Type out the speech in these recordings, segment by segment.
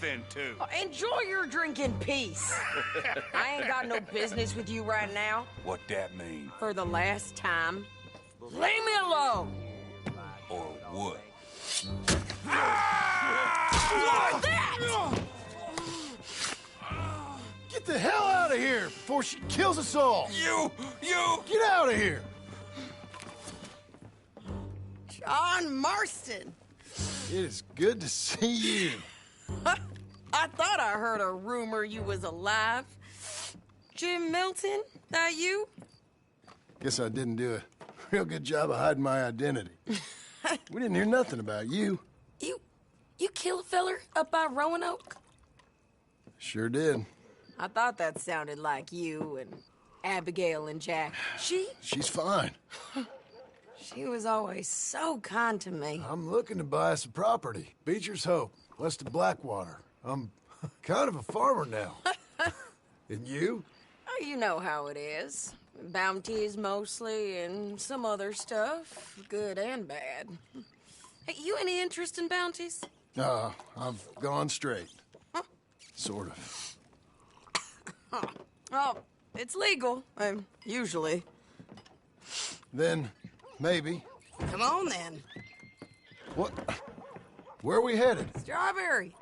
in, too. Enjoy your drink in peace. I ain't got no business with you right now. What that mean? For the last time, leave me alone. Or what? What's that? Get the hell out of here before she kills us all! You! Get out of here! John Marston. It is good to see you. I thought I heard a rumor you was alive. Jim Milton, that you? Guess I didn't do a real good job of hiding my identity. We didn't hear nothing about you. You kill a feller up by Roanoke? Sure did. I thought that sounded like you and Abigail and Jack. She's fine. She was always so kind to me. I'm looking to buy us a property. Beecher's Hope, west of Blackwater. I'm kind of a farmer now. And you? Oh, you know how it is. Bounties mostly, and some other stuff, good and bad. Hey, you any interest in bounties? I've gone straight. Huh? Sort of. Oh, it's legal, usually. Then, maybe. Come on, then. What? Where are we headed? Strawberry.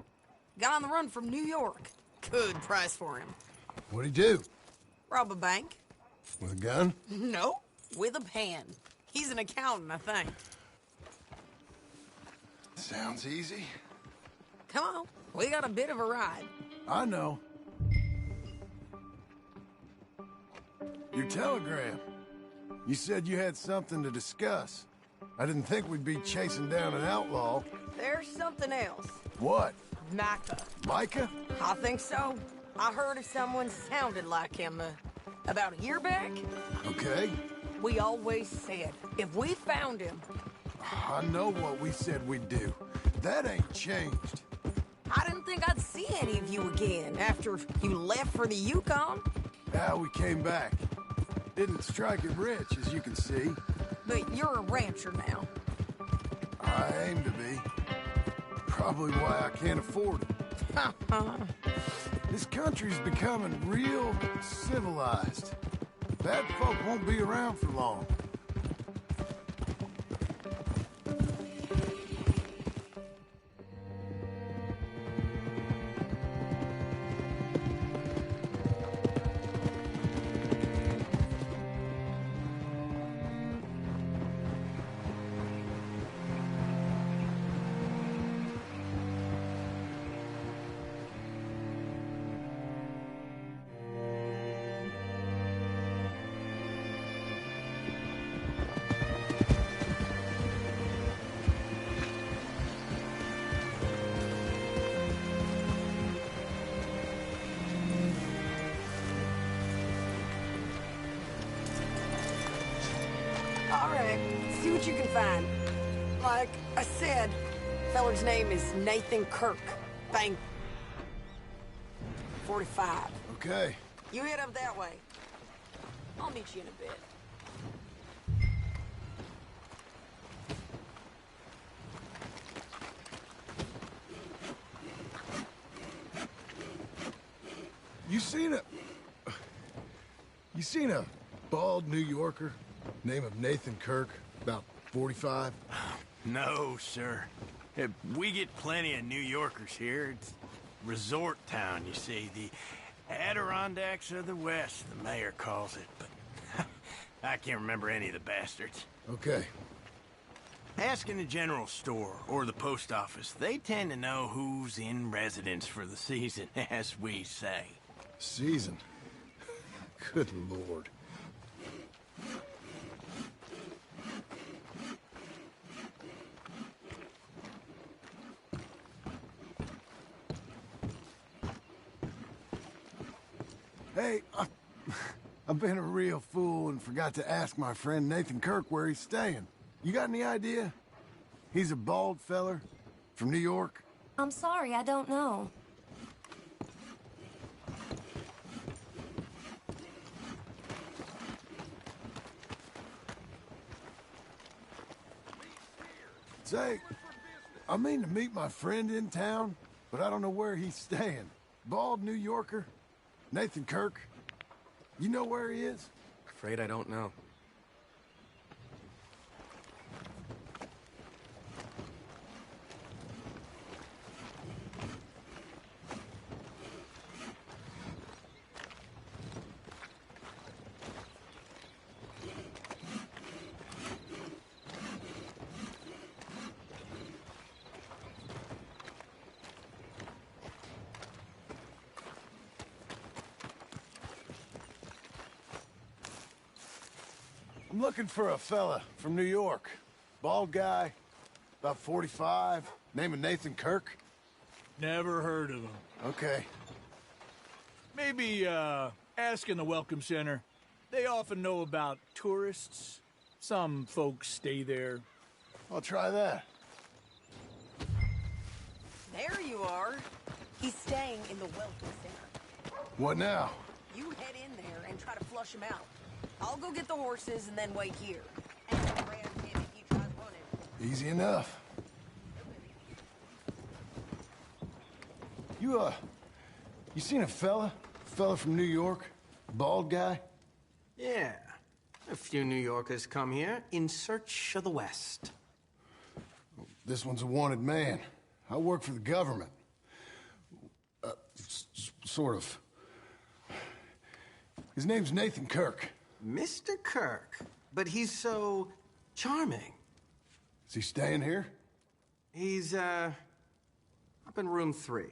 Got on the run from New York. Good price for him. What'd he do? Rob a bank. With a gun? No, with a pen. He's an accountant, I think. Sounds easy. Come on, we got a bit of a ride. I know. Your telegram. You said you had something to discuss. I didn't think we'd be chasing down an outlaw. There's something else. What? Micah. Micah? I think so. I heard of someone sounded like him about a year back. Okay. We always said, if we found him... I know what we said we'd do. That ain't changed. I didn't think I'd see any of you again after you left for the Yukon. Now we came back. Didn't strike it rich, as you can see. But you're a rancher now. I aim to be. Probably why I can't afford it. This country's becoming real civilized. Bad folk won't be around for long. All right, see what you can find. Like I said, feller's name is Nathan Kirk. Bank 45. Okay. You head up that way. I'll meet you in a bit. You seen a bald New Yorker, name of Nathan Kirk, about 45? No, sir. We get plenty of New Yorkers here. It's resort town, you see. The Adirondacks of the West, the mayor calls it. But I can't remember any of the bastards. Okay. Ask in the general store or the post office. They tend to know who's in residence for the season, as we say. Season? Good Lord. Hey, I've been a real fool and forgot to ask my friend Nathan Kirk where he's staying. You got any idea? He's a bald feller from New York. I'm sorry, I don't know. Say, I mean to meet my friend in town, but I don't know where he's staying. Bald New Yorker? Nathan Kirk? You know where he is? Afraid I don't know. I'm looking for a fella from New York. Bald guy, about 45, name of Nathan Kirk. Never heard of him. Okay. Maybe, ask in the Welcome Center. They often know about tourists. Some folks stay there. I'll try that. There you are. He's staying in the Welcome Center. What now? You head in there and try to flush him out. I'll go get the horses and then wait here. And grab him if he tries running. Easy enough. You seen a fella? Fella from New York? Bald guy? Yeah. A few New Yorkers come here in search of the West. This one's a wanted man. I work for the government. Sort of. His name's Nathan Kirk. Mr. Kirk. But he's so charming. Is he staying here? He's, up in room 3.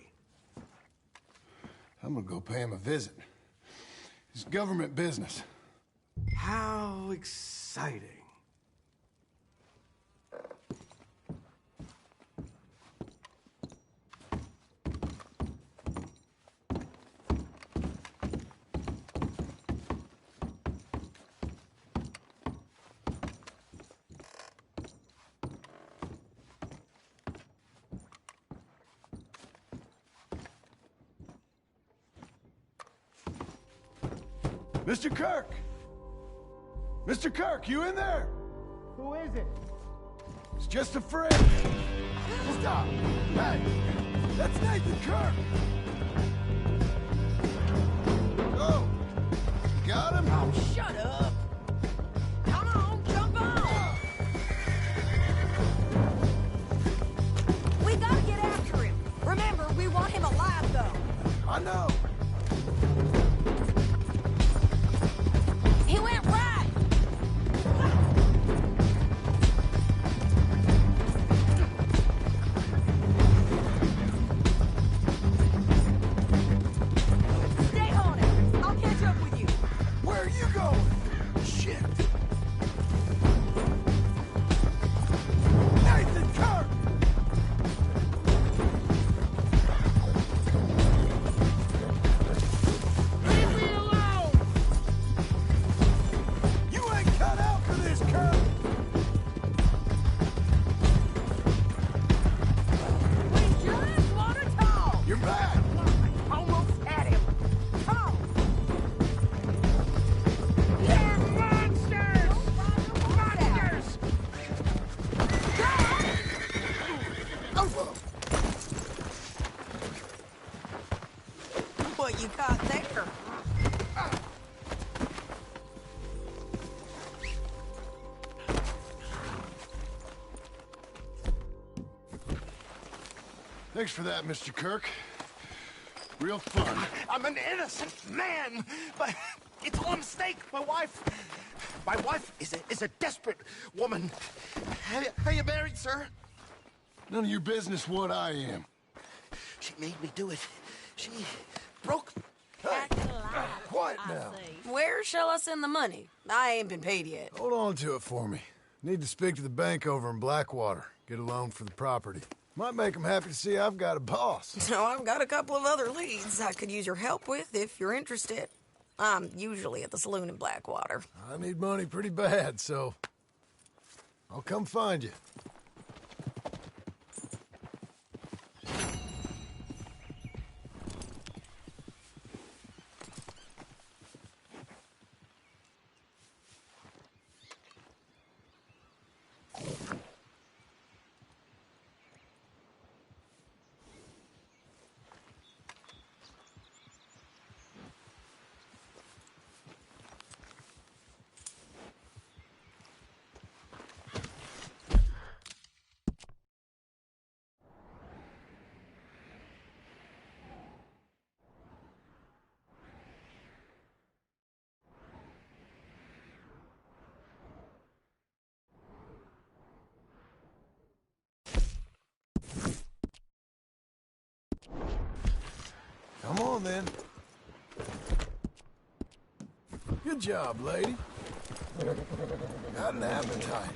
I'm gonna go pay him a visit. It's government business. How exciting. Mr. Kirk! Mr. Kirk, you in there? Who is it? It's just a friend. Stop! Hey! That's Nathan Kirk! Oh! Got him? Oh, shut up! Come on, jump on! We gotta get after him. Remember, we want him alive, though. I know. He went right! Stay on it. I'll catch up with you. Where are you going? Shit! Nathan Kirk! Leave me alone! You ain't cut out for this, Kirk! We just want to talk. You're back! Almost had him. Talk. You're monsters! Monsters! What you caught there? Thanks for that, Mr. Kirk. Real fun. I'm an innocent man, but it's all a mistake. My wife is a desperate woman. Are you married, sir? None of your business what I am. She made me do it. She broke. Hey, quiet now. Where shall I send the money? I ain't been paid yet. Hold on to it for me. Need to speak to the bank over in Blackwater. Get a loan for the property. Might make them happy to see I've got a boss. So I've got a couple of other leads I could use your help with if you're interested. I'm usually at the saloon in Blackwater. I need money pretty bad, so I'll come find you. Come on, then. Good job, lady. Got an appetite.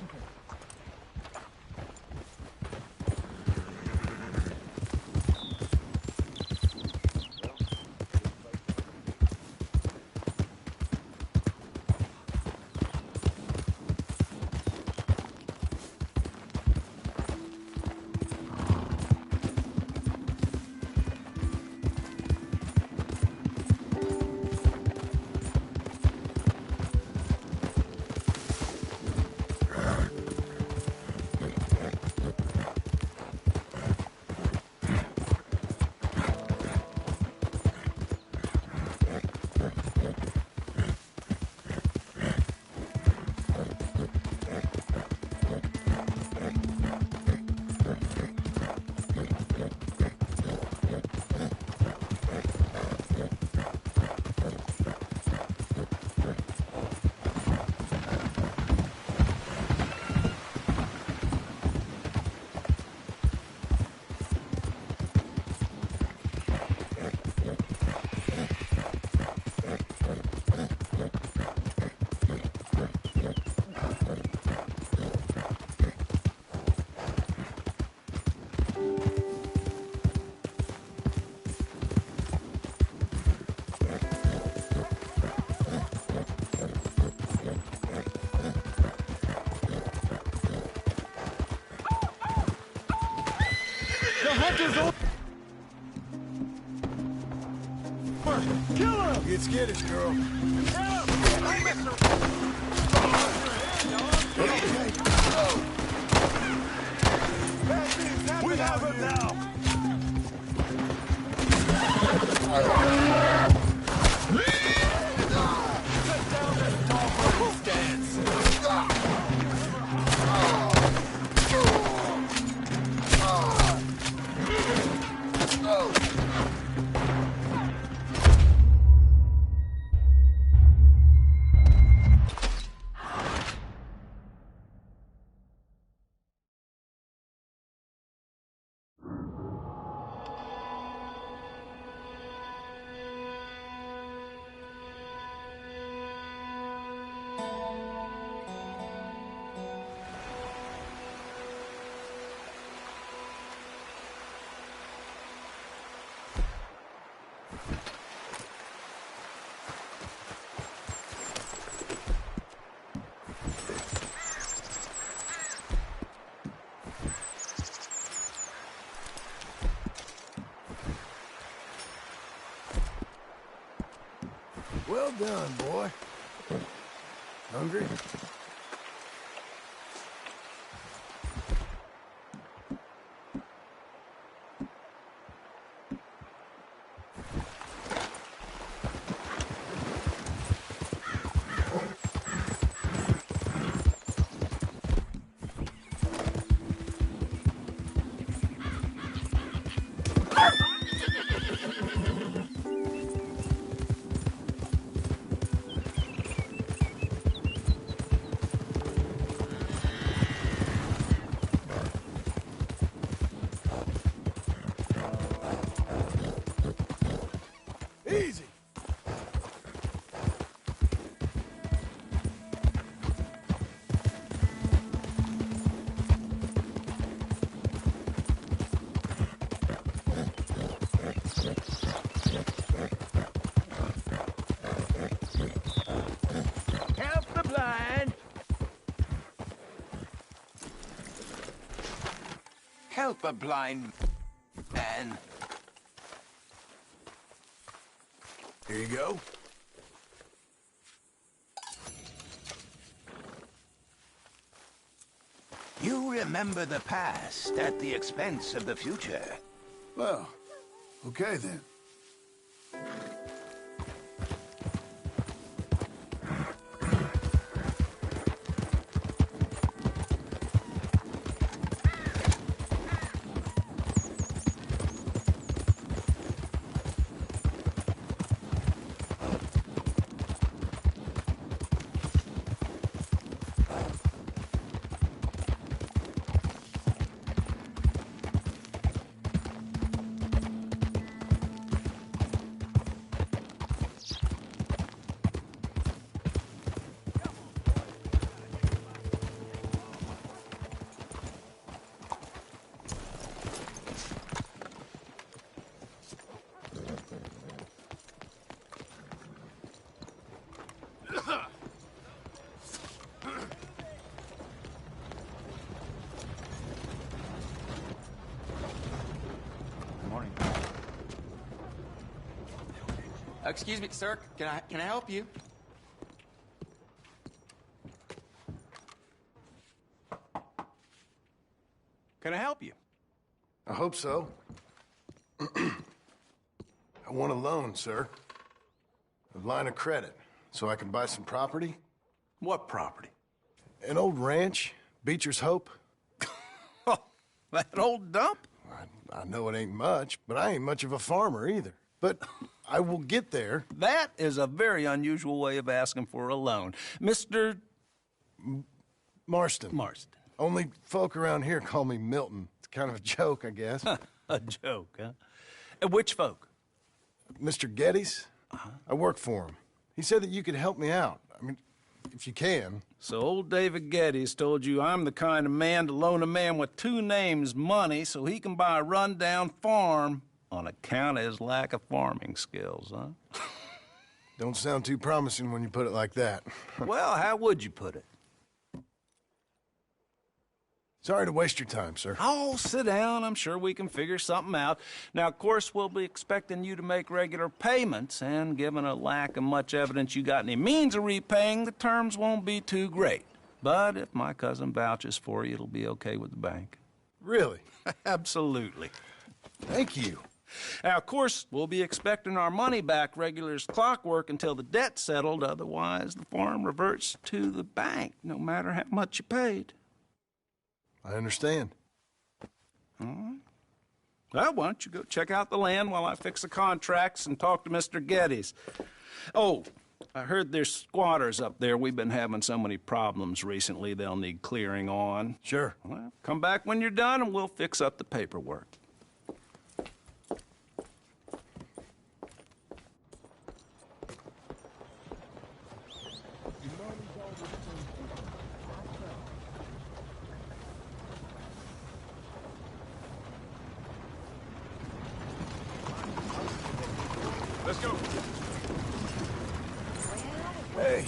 Kill him! Get skittish, girl. We have him now! Well done, boy. Hungry? Easy! Help the blind! Help a blind man. Here you go. You remember the past at the expense of the future. Well, okay then. Excuse me, sir. Can I help you? Can I help you? I hope so. I want a loan, sir. A line of credit, so I can buy some property. What property? An old ranch, Beecher's Hope. That old dump? I know it ain't much, but I ain't much of a farmer either. But I will get there. That is a very unusual way of asking for a loan. Mr. Marston. Marston. Only folk around here call me Milton. It's kind of a joke, I guess. A joke, huh? Which folk? Mr. Geddes. I work for him. He said that you could help me out. I mean, if you can. So old David Geddes told you I'm the kind of man to loan a man with two names money so he can buy a rundown farm on account of his lack of farming skills, huh? Don't sound too promising when you put it like that. Well, how would you put it? Sorry to waste your time, sir. Oh, sit down. I'm sure we can figure something out. Now, of course, we'll be expecting you to make regular payments, and given a lack of much evidence you got any means of repaying, the terms won't be too great. But if my cousin vouches for you, it'll be okay with the bank. Really? Absolutely. Thank you. Now, of course, we'll be expecting our money back regular as clockwork until the debt's settled. Otherwise, the farm reverts to the bank, no matter how much you paid. I understand. All right. Well, why don't you go check out the land while I fix the contracts and talk to Mr. Geddes. Oh, I heard there's squatters up there. We've been having so many problems recently, they'll need clearing on. Sure. Well, come back when you're done and we'll fix up the paperwork. Let's go. Hey.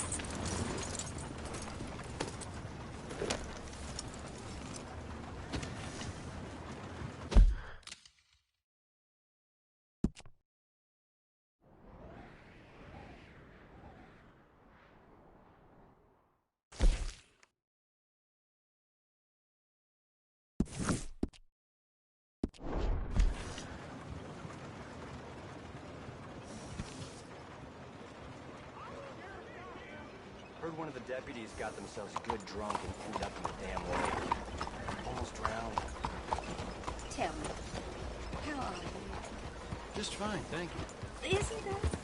Heard one of the deputies got themselves good drunk and ended up in the damn lake. Almost drowned. Tell me, how are you? Just fine, thank you. Isn't that nice?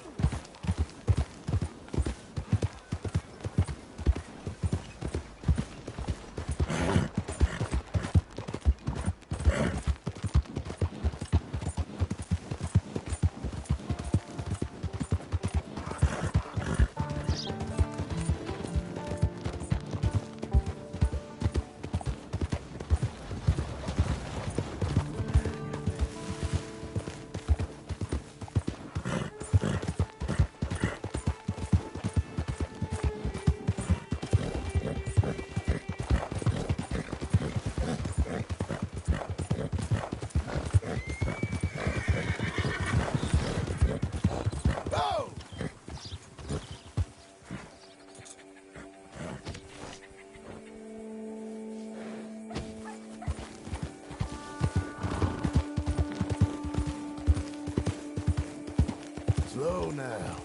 Slow now.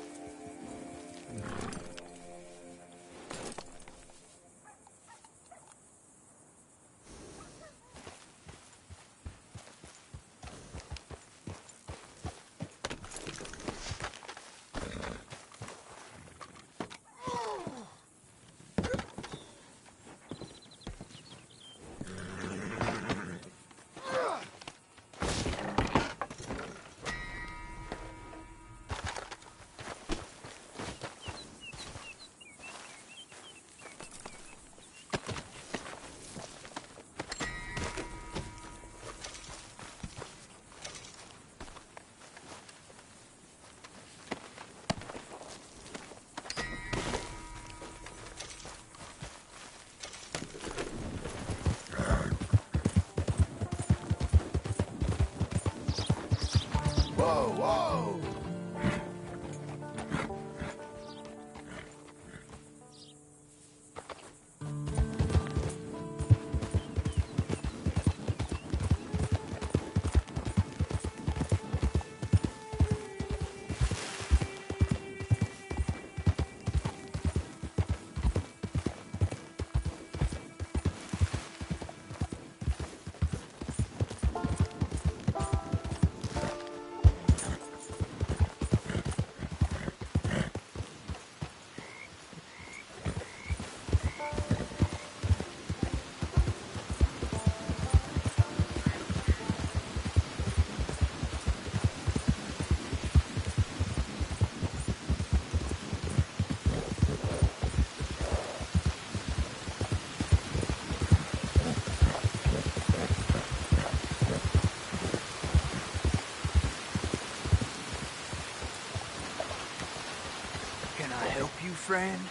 friend?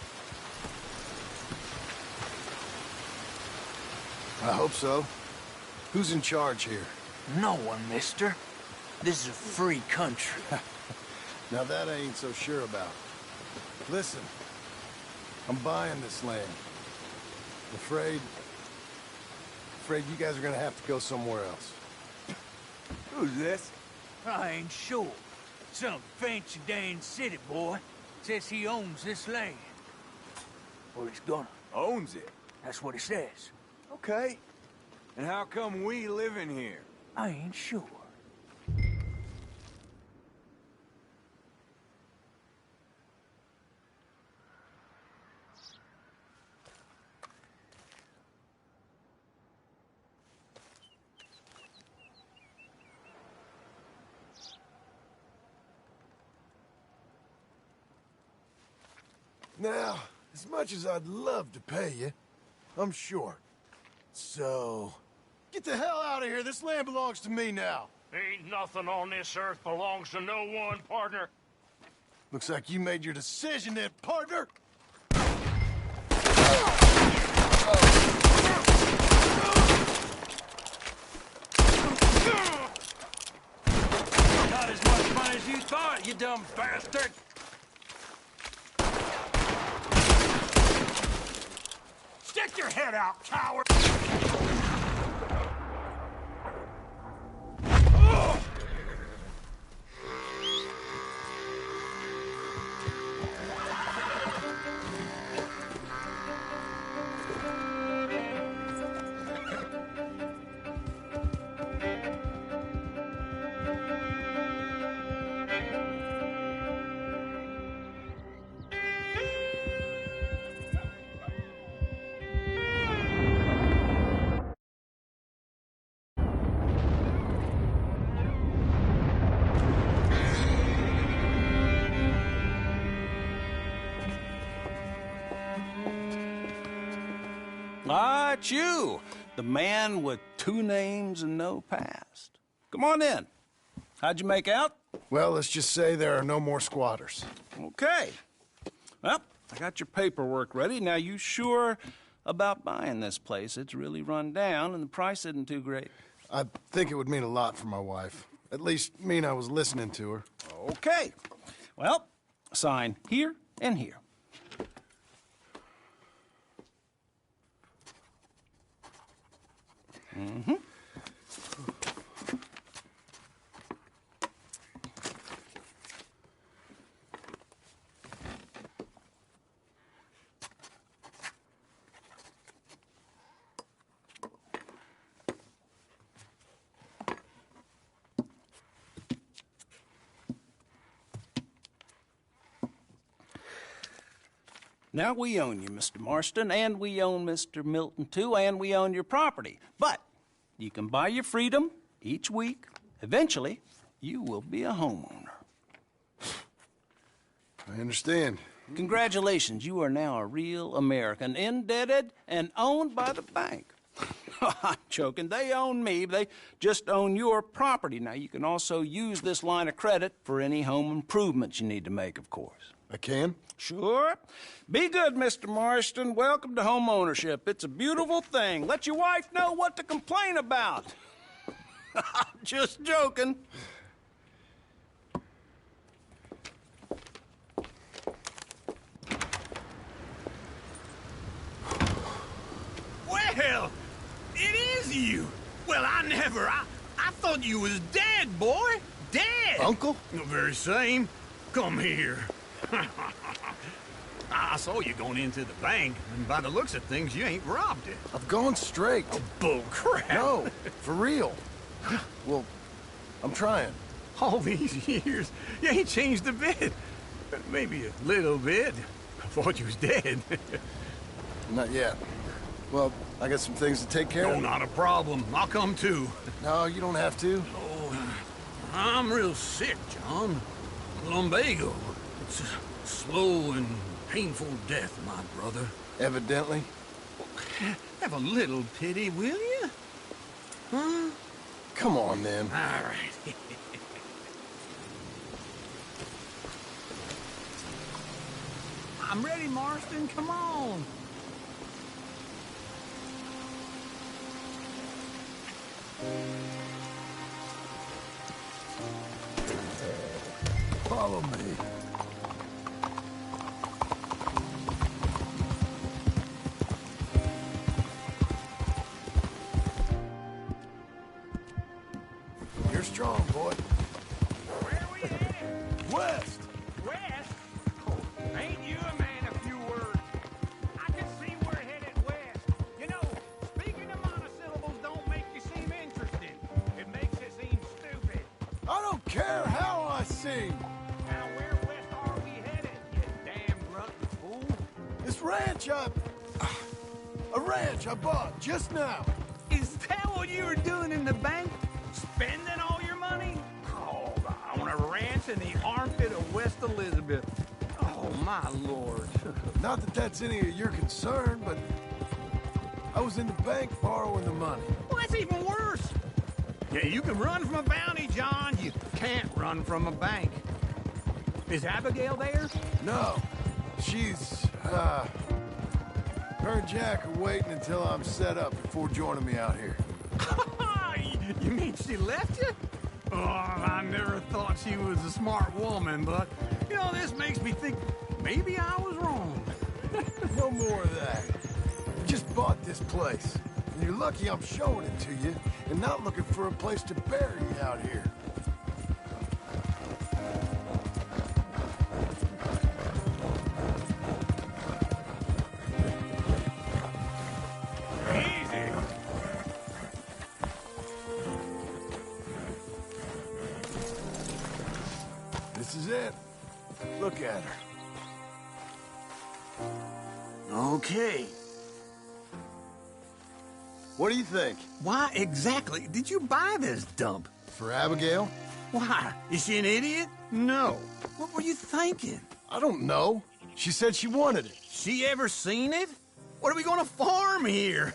I hope so. Who's in charge here? No one, mister. This is a free country. Now that I ain't so sure about. Listen, I'm buying this land. Afraid you guys are gonna have to go somewhere else. Who's this? I ain't sure. Some fancy Dan city boy says he owns this land. Or he's gonna. Owns it? That's what he says. Okay. And how come we live in here? I ain't sure. Now, as much as I'd love to pay you, I'm short. So, get the hell out of here. This land belongs to me now. Ain't nothing on this earth belongs to no one, partner. Looks like you made your decision then, partner. Not as much fun as you thought, you dumb bastard! Stick your head out, coward! Ah, it's you, the man with 2 names and no past. Come on in. How'd you make out? Well, let's just say there are no more squatters. Okay. Well, I got your paperwork ready. Now, you sure about buying this place? It's really run down, and the price isn't too great. I think it would mean a lot for my wife. At least mean I was listening to her. Okay. Well, sign here and here. Mm-hmm. Now, we own you, Mr. Marston, and we own Mr. Milton, too, and we own your property. But you can buy your freedom each week. Eventually, you will be a homeowner. I understand. Congratulations, you are now a real American, indebted and owned by the bank. I'm joking. They own me. They just own your property. Now, you can also use this line of credit for any home improvements you need to make, of course. I can? Sure. Be good, Mr. Marston. Welcome to home ownership. It's a beautiful thing. Let your wife know what to complain about. Just joking. Well, it is you. Well, I thought you was dead, boy. Dead. Uncle? The very same. Come here. I saw you going into the bank, and by the looks of things, you ain't robbed it. I've gone straight. Oh, bull crap. No, for real. Well, I'm trying. All these years, you ain't changed a bit. Maybe a little bit. I thought you was dead. Not yet. Well, I got some things to take care of. No, not a problem. I'll come too. No, you don't have to. Oh, I'm real sick, John. Lumbago. It's a slow and painful death, my brother. Evidently. Have a little pity, will you? Huh? Come on, then. All right. I'm ready, Marston. Come on. Follow me. You're strong, boy. Where are we headed? West! West? Oh, ain't you a man of few words? I can see we're headed west. You know, speaking of monosyllables don't make you seem interesting. It makes you seem stupid. I don't care how I sing. Now, where west are we headed, you damn grunting fool? This ranch a ranch I bought just now. Is that what you were doing in the bank? Spending all your money? Oh, on a ranch in the armpit of West Elizabeth. Oh, my lord. Not that that's any of your concern, but I was in the bank borrowing the money. Well, that's even worse. Yeah, you can run from a bounty, John. You can't run from a bank. Is Abigail there? No, she's, her and Jack are waiting until I'm set up before joining me out here. You mean she left you? Oh, I never thought she was a smart woman, but, you know, this makes me think maybe I was wrong. No more of that. I just bought this place, and you're lucky I'm showing it to you and not looking for a place to bury you out here. Easy. This is it. Look at her. Okay. What do you think? Why exactly did you buy this dump? For Abigail? Why? Is she an idiot? No. What were you thinking? I don't know. She said she wanted it. She ever seen it? What are we gonna farm here?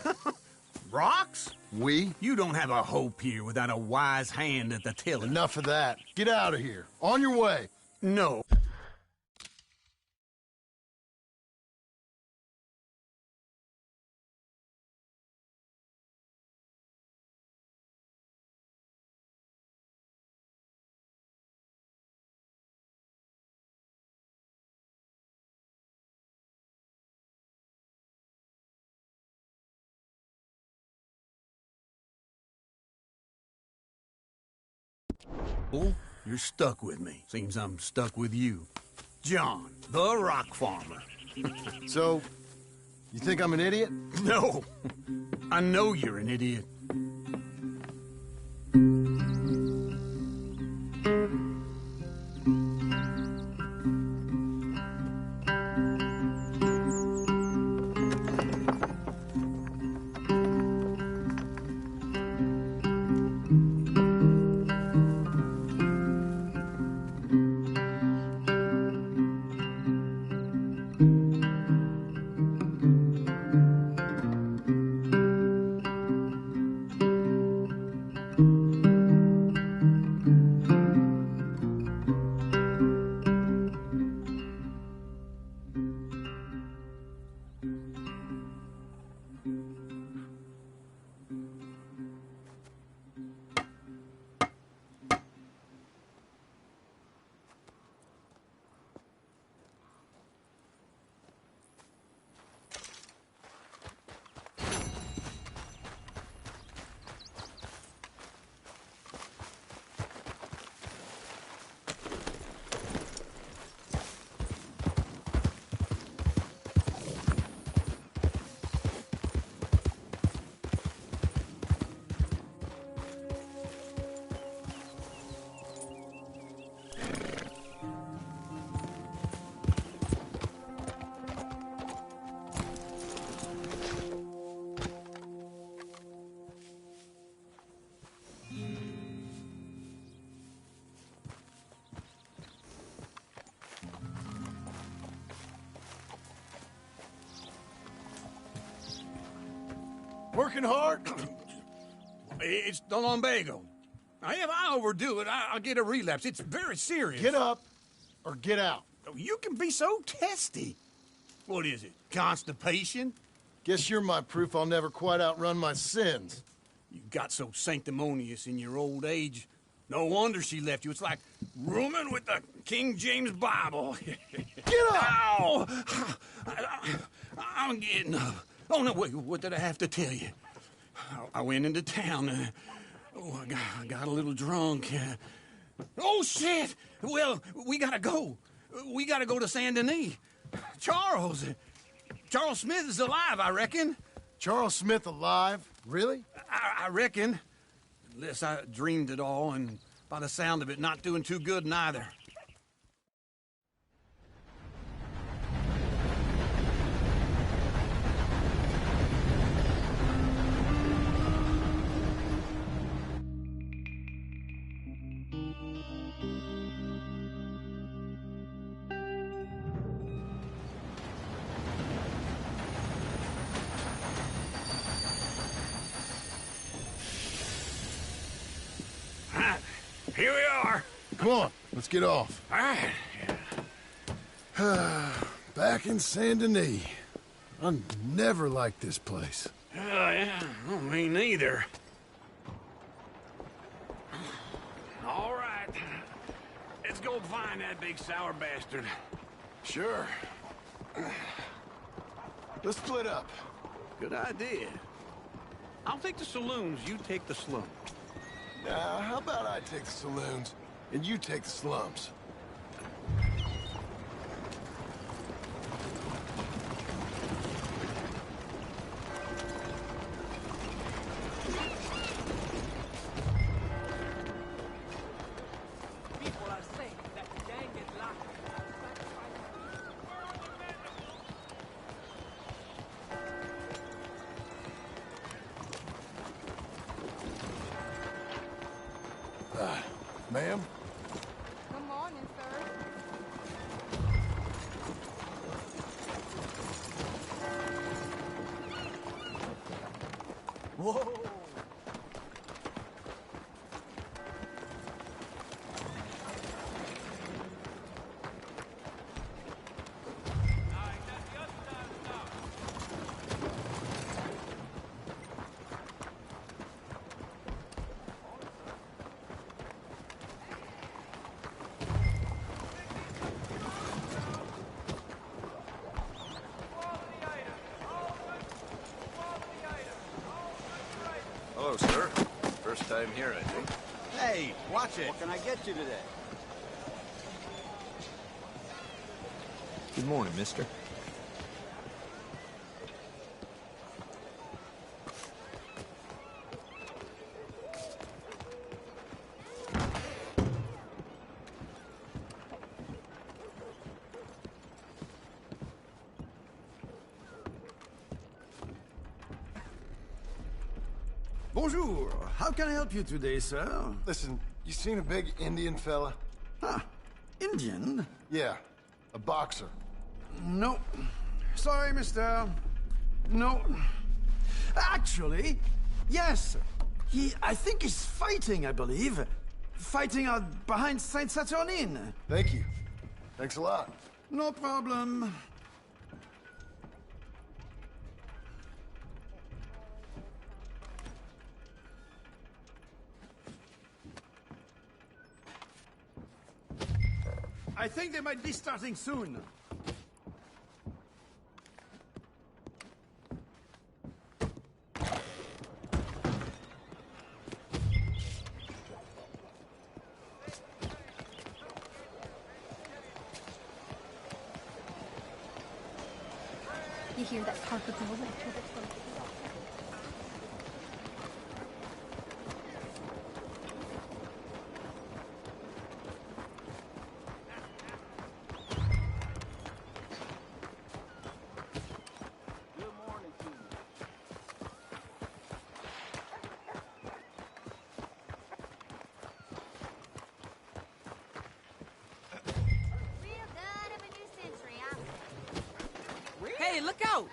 Rocks? We? You don't have a hope here without a wise hand at the tiller. Enough of that. Get out of here. On your way. No. Oh, you're stuck with me. Seems I'm stuck with you. John, the rock farmer. So, you think I'm an idiot? No. I know you're an idiot. Working hard? It's the lumbago. Now, if I overdo it, I'll get a relapse. It's very serious. Get up or get out. You can be so testy. What is it, constipation? Guess you're my proof I'll never quite outrun my sins. You got so sanctimonious in your old age. No wonder she left you. It's like rooming with the King James Bible. Get up! Ow! I'm getting up. Oh, no, wait, what did I have to tell you? I went into town. I got a little drunk. Oh, shit! Well, we gotta go. We gotta go to Saint Denis. Charles Smith is alive, I reckon. Charles Smith alive? Really? I reckon. Unless I dreamed it all, and by the sound of it, not doing too good neither. Here we are. Come on, let's get off. All right. Back in Saint Denis. I never liked this place. Yeah, well, me neither. All right. Let's go find that big sour bastard. Sure. Let's split up. Good idea. I'll take the saloons, you take the slums. Now, how about I take the saloons, and you take the slums? Ma'am? Good morning, sir. Whoa! Hello, sir. First time here, I think. Hey, watch it. What can I get you today? Good morning, mister. Bonjour. How can I help you today, sir? Listen, you seen a big Indian fella? Ah, Indian? Yeah, a boxer. No. Sorry, mister. No. Actually, yes. I think he's fighting, I believe. Fighting out behind Saint Saturnine. Thank you. Thanks a lot. No problem. I think they might be starting soon. You hear that Parker girl left with its phone? Hey, look out!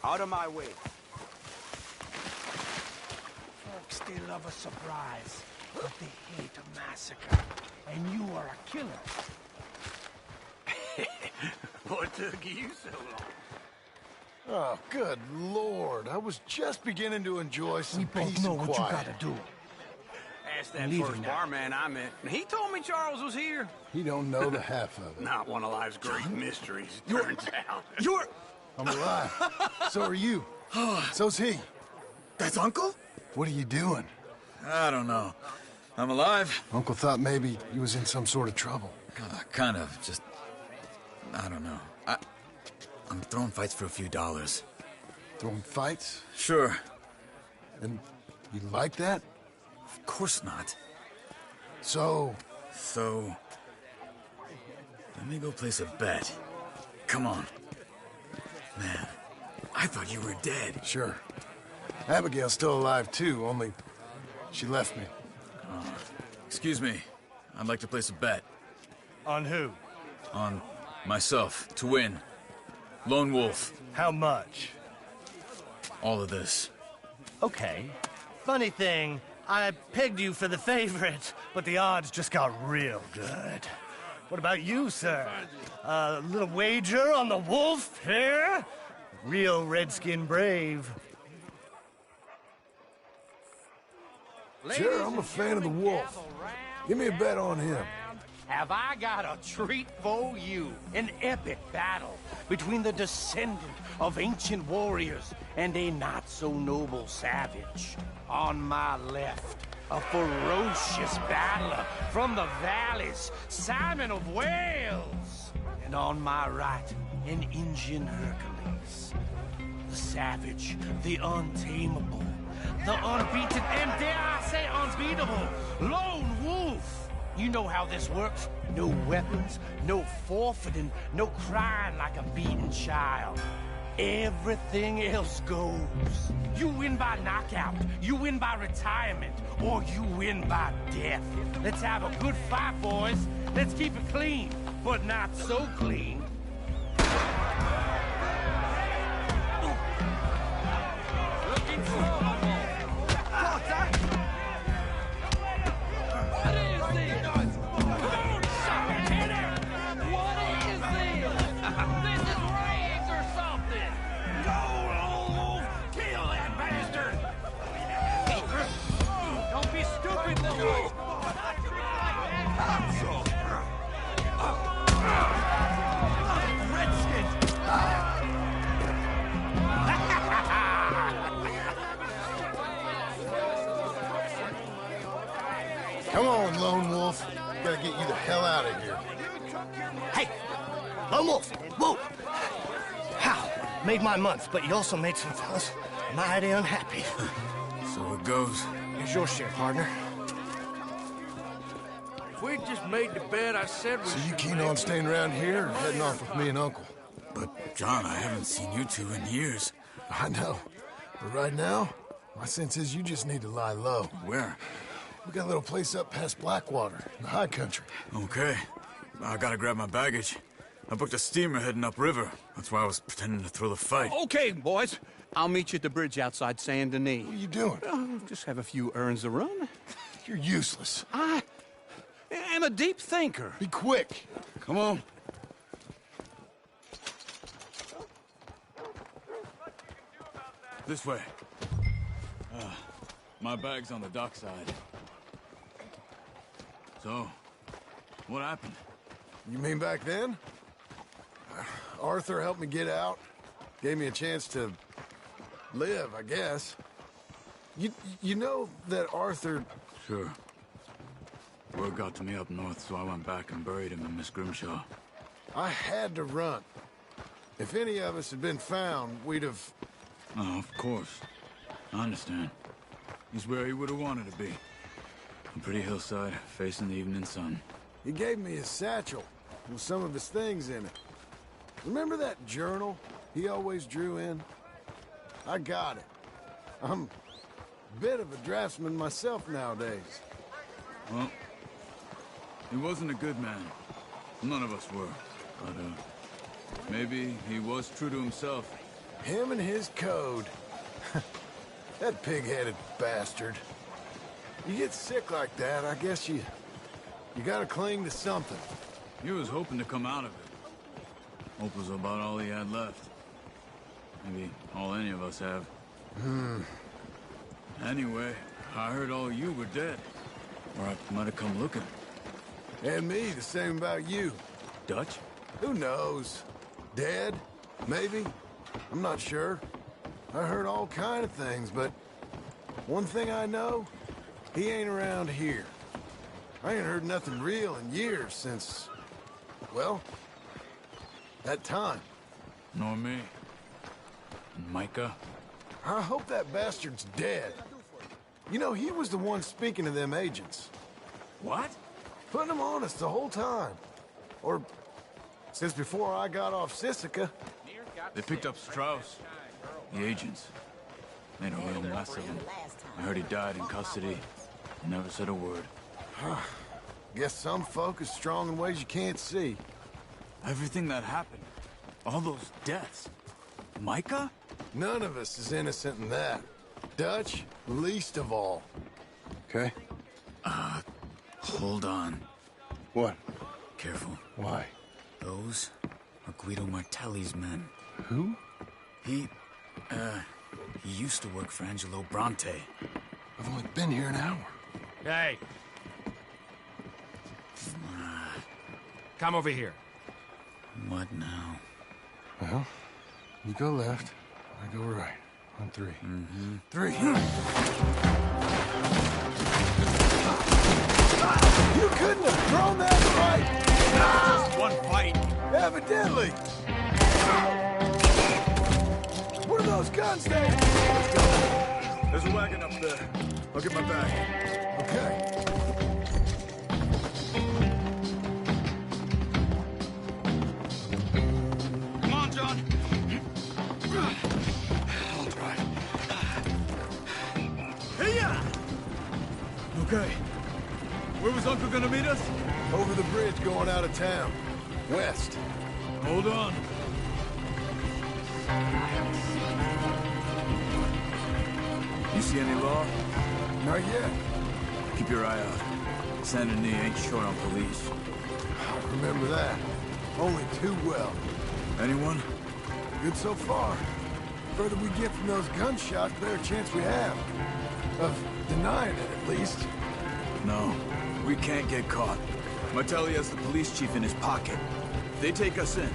Out of my way. Folks, they love a surprise, but they hate a massacre. And you are a killer. What took you so long? Oh, good Lord. I was just beginning to enjoy some We both peace know and what quiet. you gotta do. Ask that Leave first him now. barman I met. He told me Charles was here. He don't know the half of it. Not one of life's great mysteries, it turns out. You're... I'm alive. So are you. So's he. That's Uncle? What are you doing? I don't know. I'm alive. Uncle thought maybe he was in some sort of trouble. Kind of. Just... I don't know. I'm throwing fights for a few dollars. Throwing fights? Sure. And you like that? Of course not. So... Let me go place a bet. Come on. Man, I thought you were dead. Sure. Abigail's still alive, too, only she left me. Excuse me. I'd like to place a bet. On who? On myself, to win. Lone Wolf. How much? All of this. Okay. Funny thing, I pegged you for the favorite, but the odds just got real good. What about you, sir? A little wager on the wolf here? Real redskin brave. Sure, I'm a fan of the wolf. Give me a bet on him. Have I got a treat for you? An epic battle between the descendant of ancient warriors and a not-so-noble savage. On my left, a ferocious battler from the valleys, Simon of Wales. And on my right, an Indian Hercules. The savage, the untamable, the unbeaten, and dare I say unbeatable, Lone Wolf. You know how this works. No weapons, no forfeiting, no crying like a beaten child. Everything else goes. You win by knockout, you win by retirement, or you win by death. Let's have a good fight, boys. Let's keep it clean, but not so clean. Looking for Come on, Lone Wolf. Gotta get you the hell out of here. Hey, Lone Wolf, whoa! How? Made my month, but you also made some fellas mighty unhappy. So it goes. Here's your share, partner. If we just made the bet I said we So you should keen make, on staying around here or heading off with me and Uncle? But, John, I haven't seen you two in years. I know. But right now, my sense is you just need to lie low. Where? We got a little place up past Blackwater, in the high country. Okay. I gotta grab my baggage. I booked a steamer heading upriver. That's why I was pretending to throw the fight. Okay, boys. I'll meet you at the bridge outside Saint Denis. What are you doing? Just have a few errands to run. You're useless. I am a deep thinker. Be quick. Come on. This way. My bag's on the dockside. So, what happened? You mean back then? Arthur helped me get out. Gave me a chance to live, I guess. You know that Arthur... Sure. Word got to me up north, so I went back and buried him in Miss Grimshaw. I had to run. If any of us had been found, we'd have... Oh, of course. I understand. He's where he would have wanted to be. A pretty hillside, facing the evening sun. He gave me his satchel with some of his things in it. Remember that journal he always drew in? I got it. I'm a bit of a draftsman myself nowadays. Well, he wasn't a good man. None of us were. But, maybe he was true to himself. Him and his code. That pig-headed bastard. You get sick like that, I guess you gotta cling to something. He was hoping to come out of it. Hope was about all he had left. Maybe all any of us have. Anyway, I heard all you were dead. Or I might have come looking. And me, the same about you. Dutch? Who knows? Dead? Maybe? I'm not sure. I heard all kind of things, but one thing I know, he ain't around here. I ain't heard nothing real in years since, well, that time. Nor me. And Micah? I hope that bastard's dead. You know, he was the one speaking to them agents. What? Putting them on us the whole time. Or since before I got off Sisika. They picked up Strauss. The agents. Made a real mess of him. I heard he died in custody. Never said a word. Guess some folk is strong in ways you can't see. Everything that happened. All those deaths. Micah? None of us is innocent in that. Dutch, least of all. Okay? Hold on. What? Careful. Why? Those are Guido Martelli's men. Who? He used to work for Angelo Bronte. I've only been here an hour. Hey. Come over here. What now? Well, you go left, I go right. On three. Mm-hmm. 3. You couldn't have thrown that right! Just one fight. Evidently! What are those guns there? Let's go. There's a wagon up there. I'll get my bag. Okay. Come on, John. I'll drive. Hey-ya! Okay. Where was Uncle gonna meet us? Over the bridge going out of town. West. Hold on. You see any law? Not yet. Keep your eye out. Saint Denis ain't short on police. I remember that. Only too well. Anyone? Good so far. Further we get from those gunshots, the better chance we have. Of denying it, at least. No. We can't get caught. Martelli has the police chief in his pocket. If they take us in,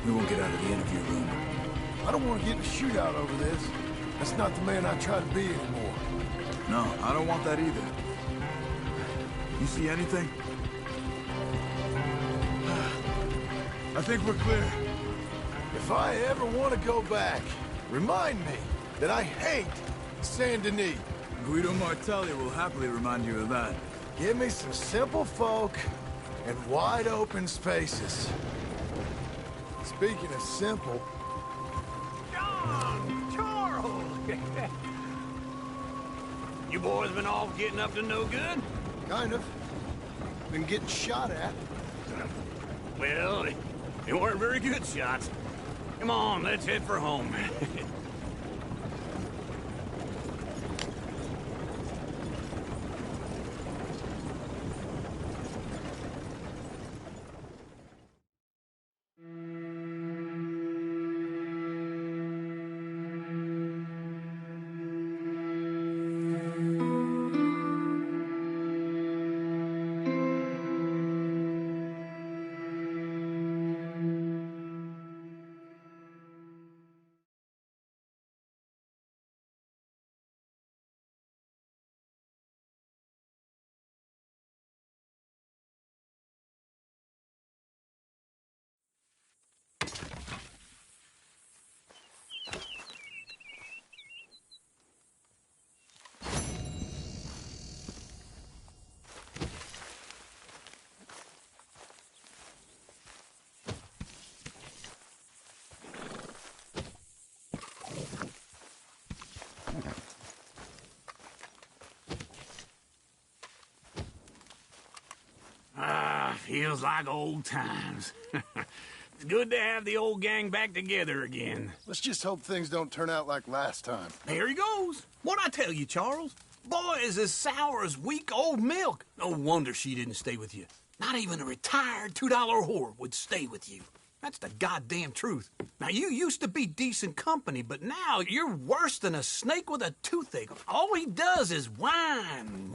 we won't get out of the interview room. I don't want to get in a shootout over this. That's not the man I try to be anymore. No, I don't want that either. You see anything? I think we're clear. If I ever want to go back, remind me that I hate Saint Denis. Guido Martelli will happily remind you of that. Give me some simple folk and wide open spaces. Speaking of simple... John! Charles! You boys been all getting up to no good? Kind of. Been getting shot at. Well, they weren't very good shots. Come on, let's head for home. Feels like old times. It's good to have the old gang back together again. Let's just hope things don't turn out like last time. Here he goes. What'd I tell you, Charles? Boy is as sour as week-old milk. No wonder she didn't stay with you. Not even a retired $2 whore would stay with you. That's the goddamn truth. Now, you used to be decent company, but now you're worse than a snake with a toothache. All he does is whine.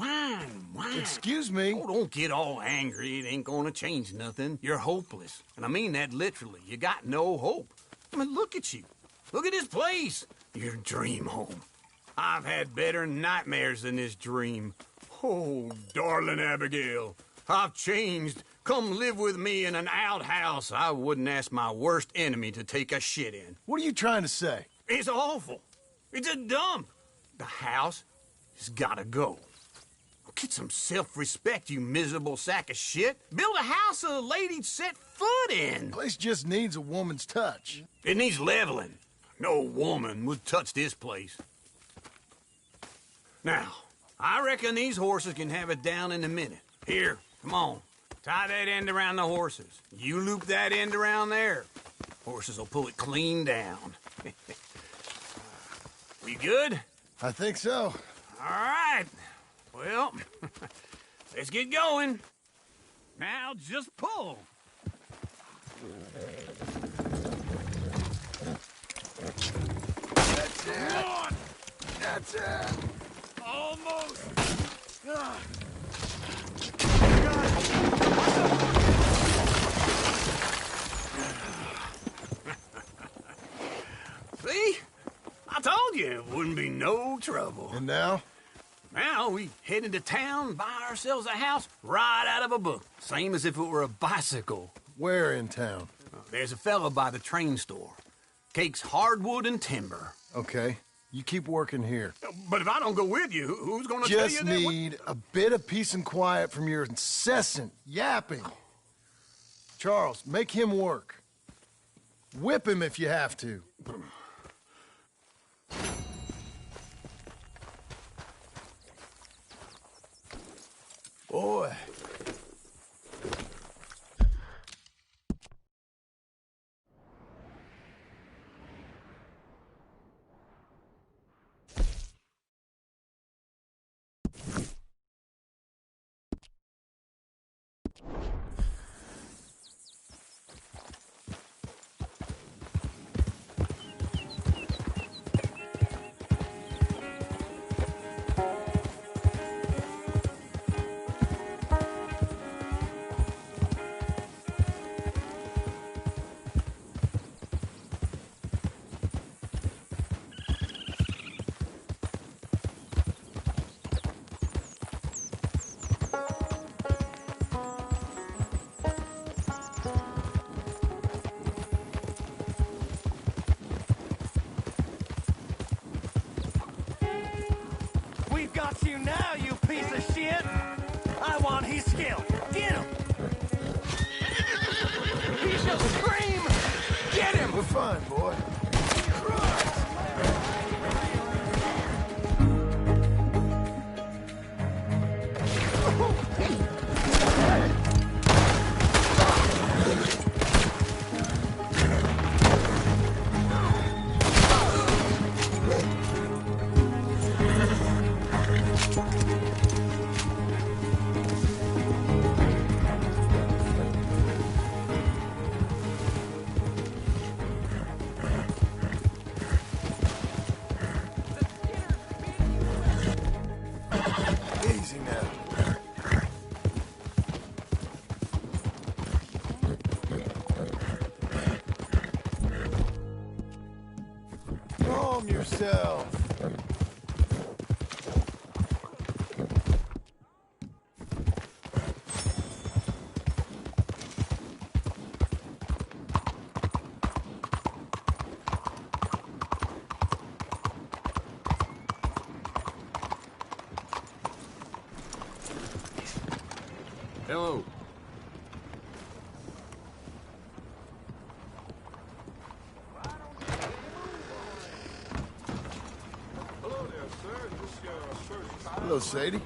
Excuse me? Oh, don't get all angry. It ain't gonna change nothing. You're hopeless. And I mean that literally. You got no hope. I mean, look at you. Look at this place. Your dream home. I've had better nightmares than this dream. Oh, darling Abigail, I've changed. Come live with me in an outhouse I wouldn't ask my worst enemy to take a shit in. What are you trying to say? It's awful. It's a dump. The house has gotta go. Get some self-respect, you miserable sack of shit. Build a house a lady'd set foot in. The place just needs a woman's touch. It needs leveling. No woman would touch this place. Now, I reckon these horses can have it down in a minute. Here, come on. Tie that end around the horses. You loop that end around there. Horses will pull it clean down. We good? I think so. All right. Well, let's get going. Now just pull. That's it. Come on. That's it. Almost. See? I told you it wouldn't be no trouble. And now? Now we head into town, buy ourselves a house right out of a book. Same as if it were a bicycle. Where in town? There's a fella by the train store. Cakes hardwood and timber. Okay. You keep working here. But if I don't go with you, who's gonna tell you Just that? need a bit of peace and quiet from your incessant yapping. Charles, make him work. Whip him if you have to. Boy. We've got you now, you piece of shit! I want his skill. Get him! He shall scream! Get him! We're fine, boy. Easy now. Calm yourself. Hello. Hello, Sadie.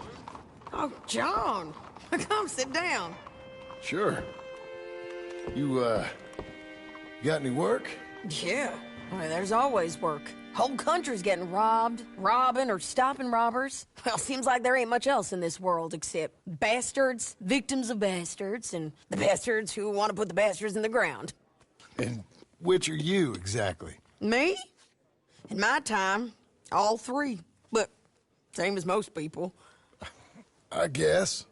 Oh, John. Come sit down. Sure. You Got any work? Yeah. Well, there's always work. Whole country's getting robbed, robbing, or stopping robbers. Well, seems like there ain't much else in this world except bastards, victims of bastards, and the bastards who want to put the bastards in the ground. And which are you, exactly? Me? In my time, all three. But same as most people. I guess.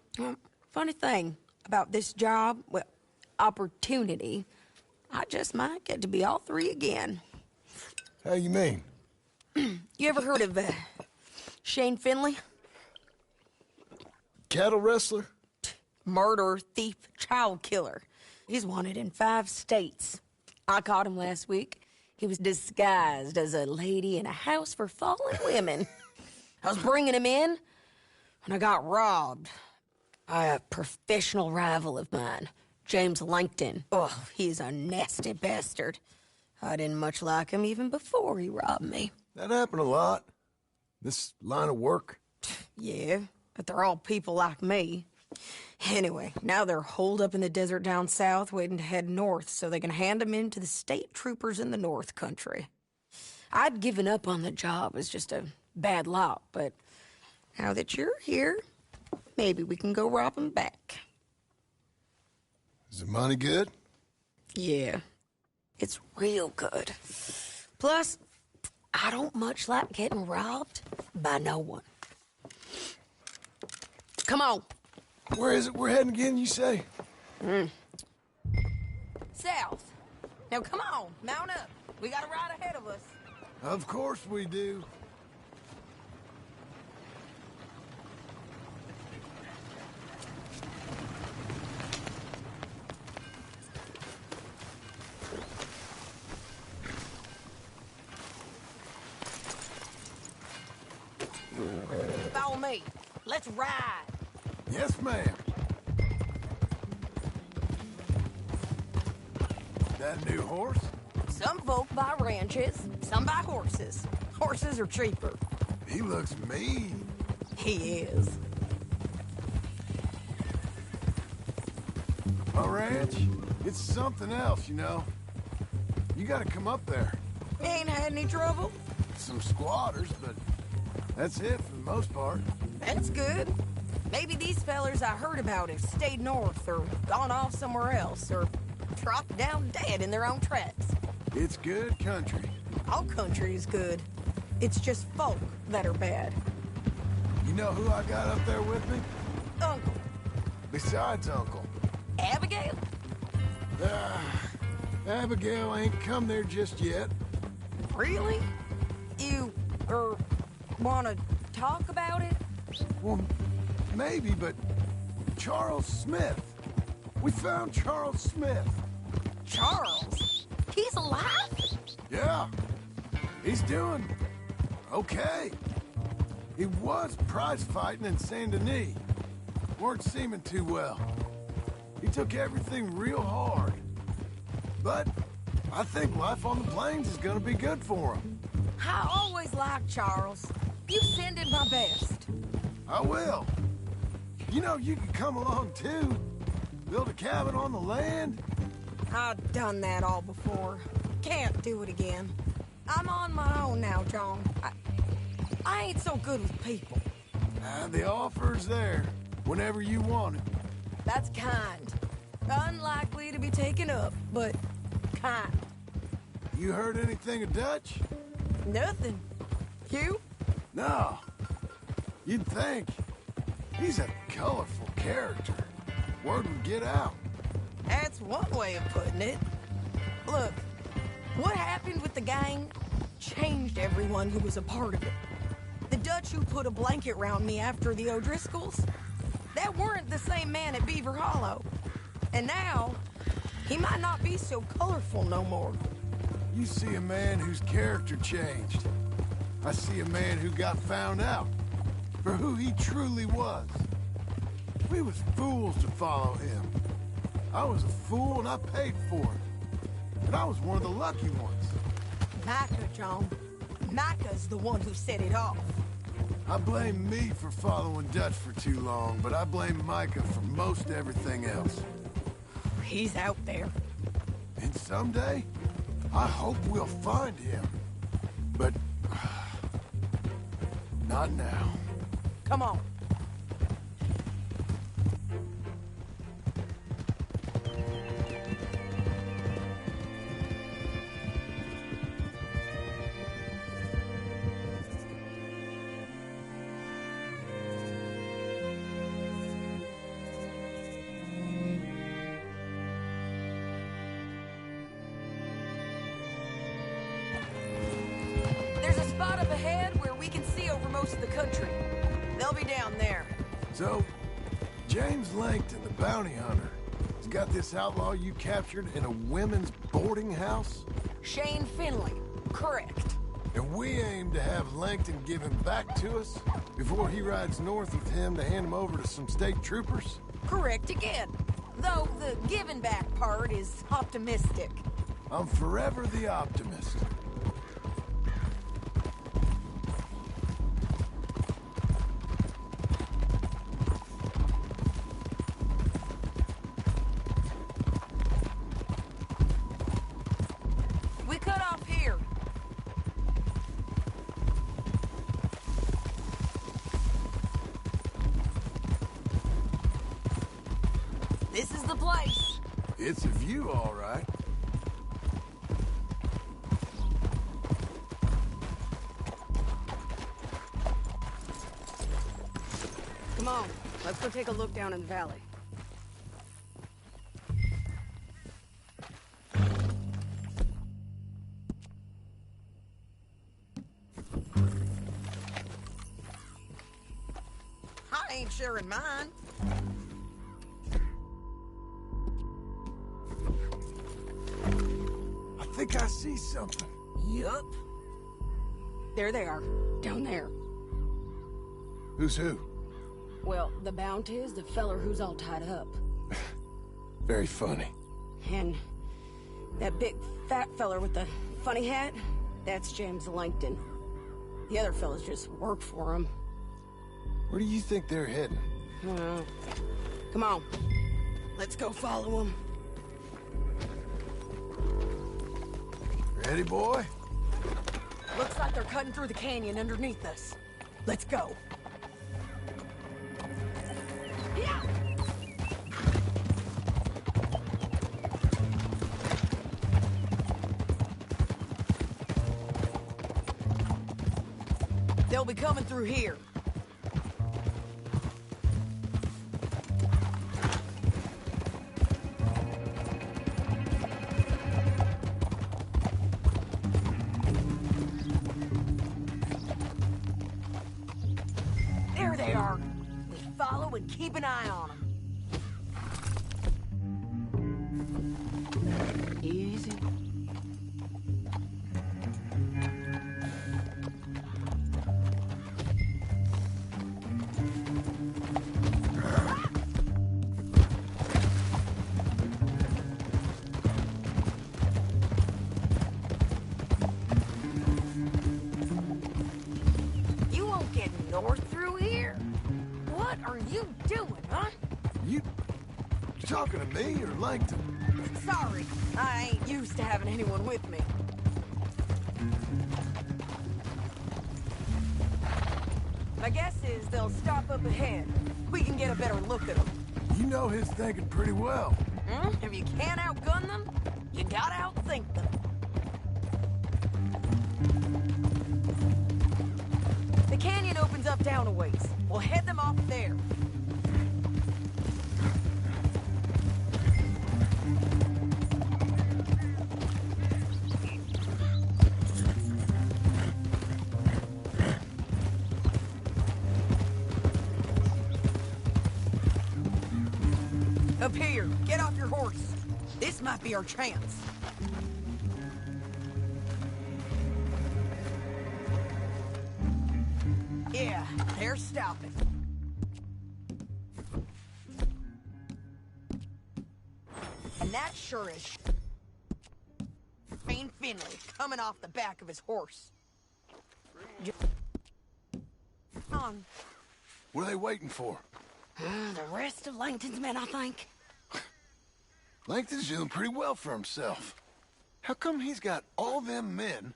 Funny thing about this job, well, opportunity, I just might get to be all three again. How you mean? You ever heard of Shane Finley? Cattle wrestler? Murderer, thief, child killer. He's wanted in 5 states. I caught him last week. He was disguised as a lady in a house for fallen women. I was bringing him in, and I got robbed by a professional rival of mine, James Langton. Oh, he's a nasty bastard. I didn't much like him even before he robbed me. That happened a lot. This line of work. Yeah, but they're all people like me. Anyway, now they're holed up in the desert down south, waiting to head north so they can hand them in to the state troopers in the north country. I'd given up on the job as just a bad lot, but now that you're here, maybe we can go rob them back. Is the money good? Yeah, it's real good. Plus, I don't much like getting robbed by no one. Come on. Where is it we're heading again, you say? South. Now, come on, mount up. We got a ride ahead of us. Of course we do. Follow me. Let's ride. Yes, ma'am. That new horse? Some folk buy ranches, some buy horses. Horses are cheaper. He looks mean. He is. My ranch, it's something else, you know. You gotta come up there. Ain't had any trouble? Some squatters, but that's it for the most part. That's good. Maybe these fellers I heard about have stayed north or gone off somewhere else or dropped down dead in their own tracks. It's good country. All country is good. It's just folk that are bad. You know who I got up there with me? Uncle. Besides Uncle. Abigail? Abigail ain't come there just yet. Really? You, wanna talk about it? Well, maybe, but Charles Smith. We found Charles Smith. Charles? He's alive? Yeah. He's doing okay. He was prize fighting in Saint Denis. Weren't seeming too well. He took everything real hard. But I think life on the plains is gonna be good for him. I always liked Charles. You send him my best. I will. You know, you could come along too. Build a cabin on the land. I've done that all before. Can't do it again. I'm on my own now, John. I ain't so good with people. The offer's there, whenever you want it. That's kind. Unlikely to be taken up, but kind. You heard anything of Dutch? Nothing. You? No. You'd think. He's a colorful character. Word would get out. That's one way of putting it. Look, what happened with the gang changed everyone who was a part of it. The Dutch who put a blanket round me after the O'Driscolls, that weren't the same man at Beaver Hollow. And now, he might not be so colorful no more. You see a man whose character changed. I see a man who got found out for who he truly was. We was fools to follow him. I was a fool and I paid for it. But I was one of the lucky ones. Micah, John. Micah's the one who set it off. I blame me for following Dutch for too long, but I blame Micah for most everything else. He's out there. And someday, I hope we'll find him. But... not now. Come on. There's a spot up ahead where we can see over most of the country. They'll be down there. So, James Langton, the bounty hunter, has got this outlaw you captured in a women's boarding house? Shane Finley. Correct. And we aim to have Langton give him back to us before he rides north with him to hand him over to some state troopers? Correct again. Though the giving back part is optimistic. I'm forever the optimist. We cut off here. This is the place. It's a view, all right. Come on, let's go take a look down in the valley. I ain't sharing mine. I think I see something. Yup. There they are, down there. Who's who? Well, the bounty is the feller who's all tied up. Very funny. And that big fat feller with the funny hat, that's James Langton. The other fellas just work for him. Where do you think they're heading? Come on, let's go follow them. Ready, boy? Looks like they're cutting through the canyon underneath us. Let's go. Yeah. They'll be coming through here. There they are. We follow and keep an eye on them. Easy. You won't get north through here? What are you doing, huh? You talking to me or Langton? Sorry, I ain't used to having anyone with me. My guess is they'll stop up ahead. We can get a better look at them. You know his thinking pretty well. If you can't outgun them, you gotta outthink them. The canyon opens up down a ways. We'll head them off there. Up here, get off your horse. This might be our chance. Yeah, they're stopping. And that sure is Shane Finley coming off the back of his horse. On. What are they waiting for? The rest of Langton's men, I think. Langton's doing pretty well for himself. How come he's got all them men,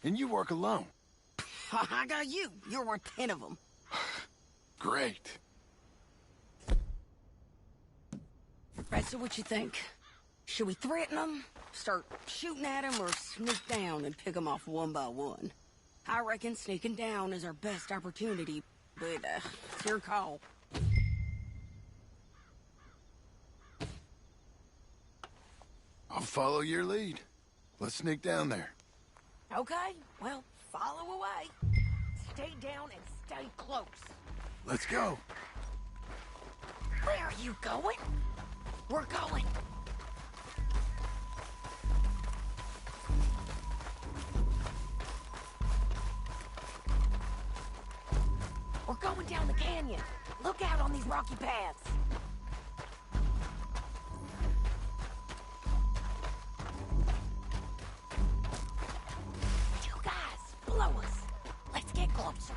and you work alone? I got you. You're worth 10 of them. Great. Right, so what you think? Should we threaten them, start shooting at them, or sneak down and pick them off one by one? I reckon sneaking down is our best opportunity, but it's your call. I'll follow your lead. Let's sneak down there. Okay, well, follow away. Stay down and stay close. Let's go. Where are you going? We're going. We're going down the canyon. Look out on these rocky paths. You guys, blow us. Let's get closer.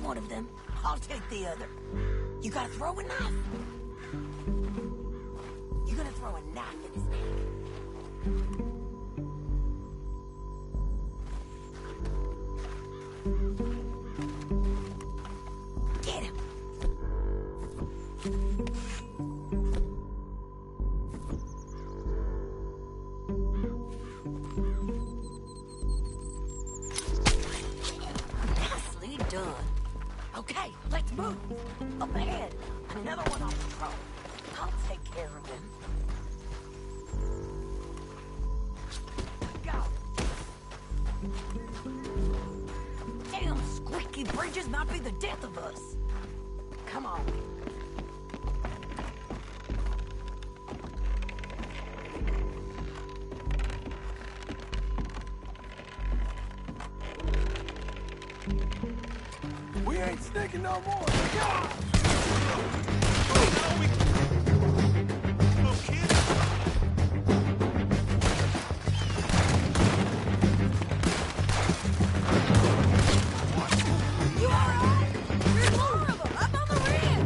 One of them, I'll take the other. You gotta throw a knife. You're gonna throw a knife in his neck. Get him. Nicely done. Okay, let's move. Up ahead, another one on patrol. I'll take care of him. Go. Damn squeaky bridges might be the death of us. Come on. We ain't sneaking no more. You alright? There's more of them up on the rim.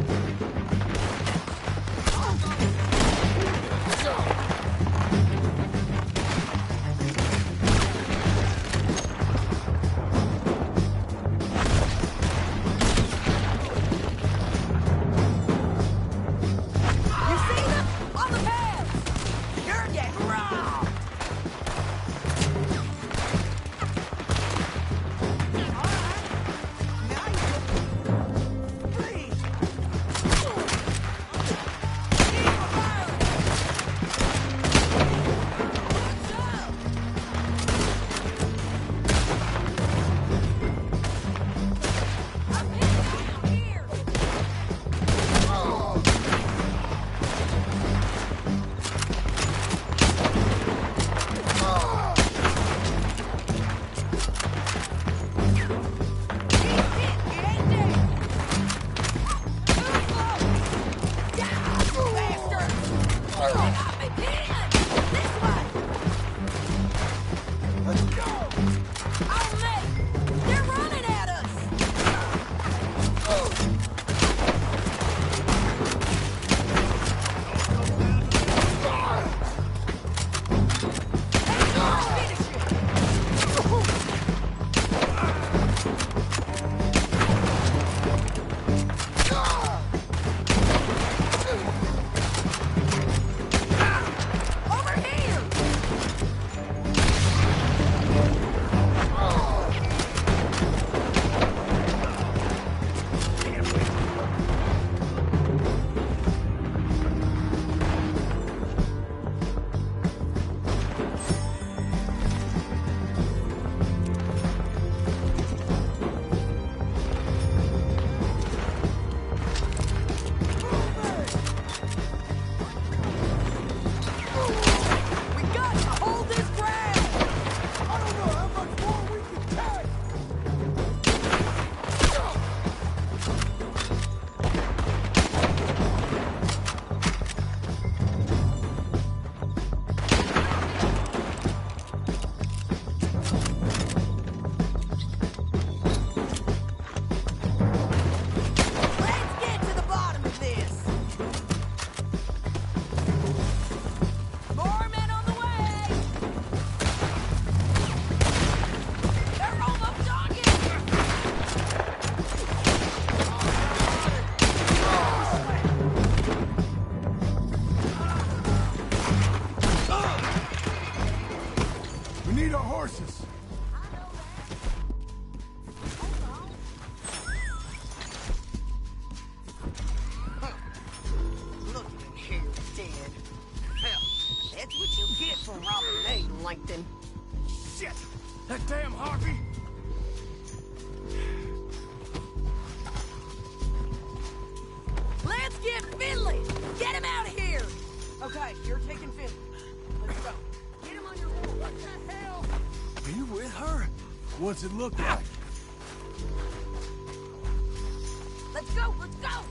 horses! Look at him here, dead. Hell, that's what you get for robbing me, Langton. Shit! That damn Harvey! Let's get Finley! Get him out of here! Okay, you're taking Finley. Let's go. Get him on your horse. What the hell? Are you with her? What's it look like? Let's go, let's go!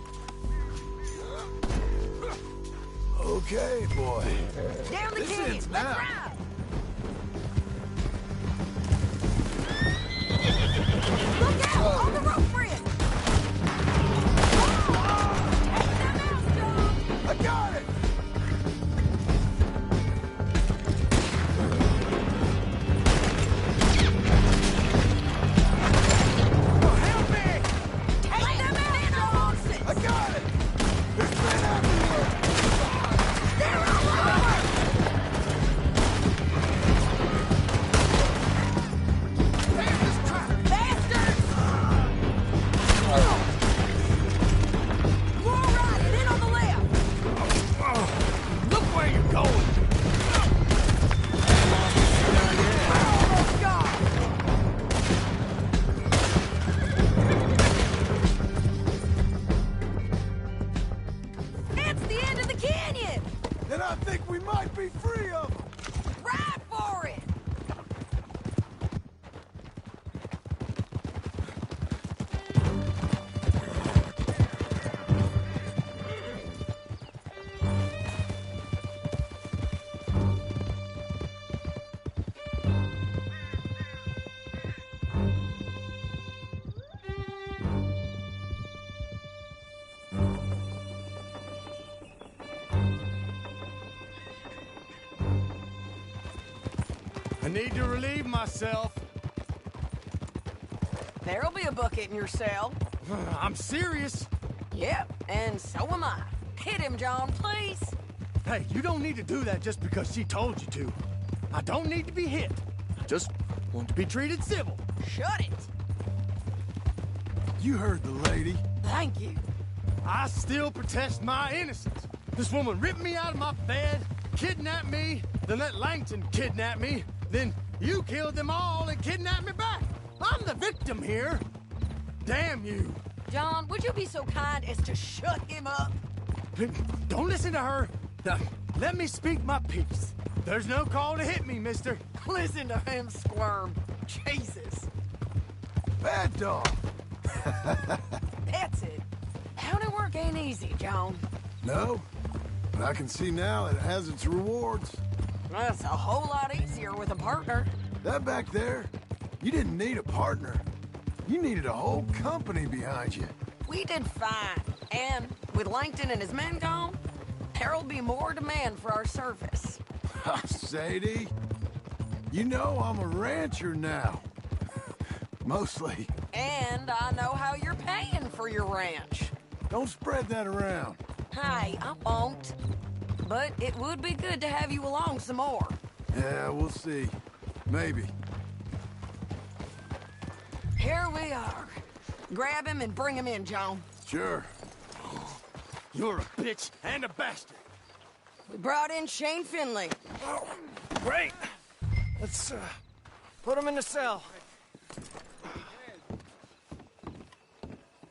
Okay, boy. Down the This canyon, ends let's now. ride! Look out! On the rope, friend! I got it! Help me! Take them out, horses! I got it! There's men after you! They're all over! Bastards! More right, and in on the left! Look where you're going! Almost gone! It's the end of the canyon! And I think we might be free of them! Ride for it! I need to relieve myself. There'll be a bucket in your cell. I'm serious. Yep, and so am I. Hit him, John, please. Hey, you don't need to do that just because she told you to. I don't need to be hit. I just want to be treated civil. Shut it. You heard the lady. Thank you. I still protest my innocence. This woman ripped me out of my bed, kidnapped me, then let Langton kidnap me, then you killed them all and kidnapped me back. I'm the victim here. Damn you. John, would you be so kind as to shut him up? Don't listen to her. Let me speak my piece. There's no call to hit me, mister. Listen to him squirm. Jesus. Bad dog. That's it. County work ain't easy, John. No, but I can see now it has its rewards. That's a whole lot easier with a partner. That back there, you didn't need a partner. You needed a whole company behind you. We did fine. And with Langton and his men gone, there'll be more demand for our service. Sadie, you know I'm a rancher now. Mostly. And I know how you're paying for your ranch. Don't spread that around. Hey, I won't. But it would be good to have you along some more. Yeah, we'll see. Maybe. Here we are. Grab him and bring him in, John. Sure. You're a bitch and a bastard. We brought in Shane Finley. Oh, great. Let's put him in the cell.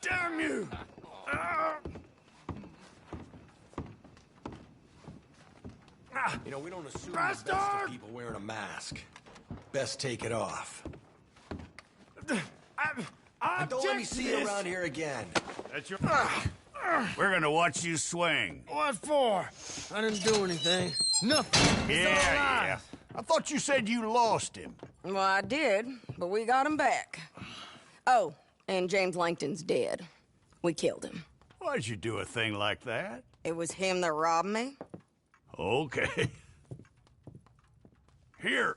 Damn you! You know, we don't assume the best of people wearing a mask. Best take it off. And don't let me see you around here again. That's your... We're gonna watch you swing. What for? I didn't do anything. Nothing. He's Yeah. I thought you said you lost him. Well, I did, but we got him back. Oh, and James Langton's dead. We killed him. Why'd you do a thing like that? It was him that robbed me. Okay. Here.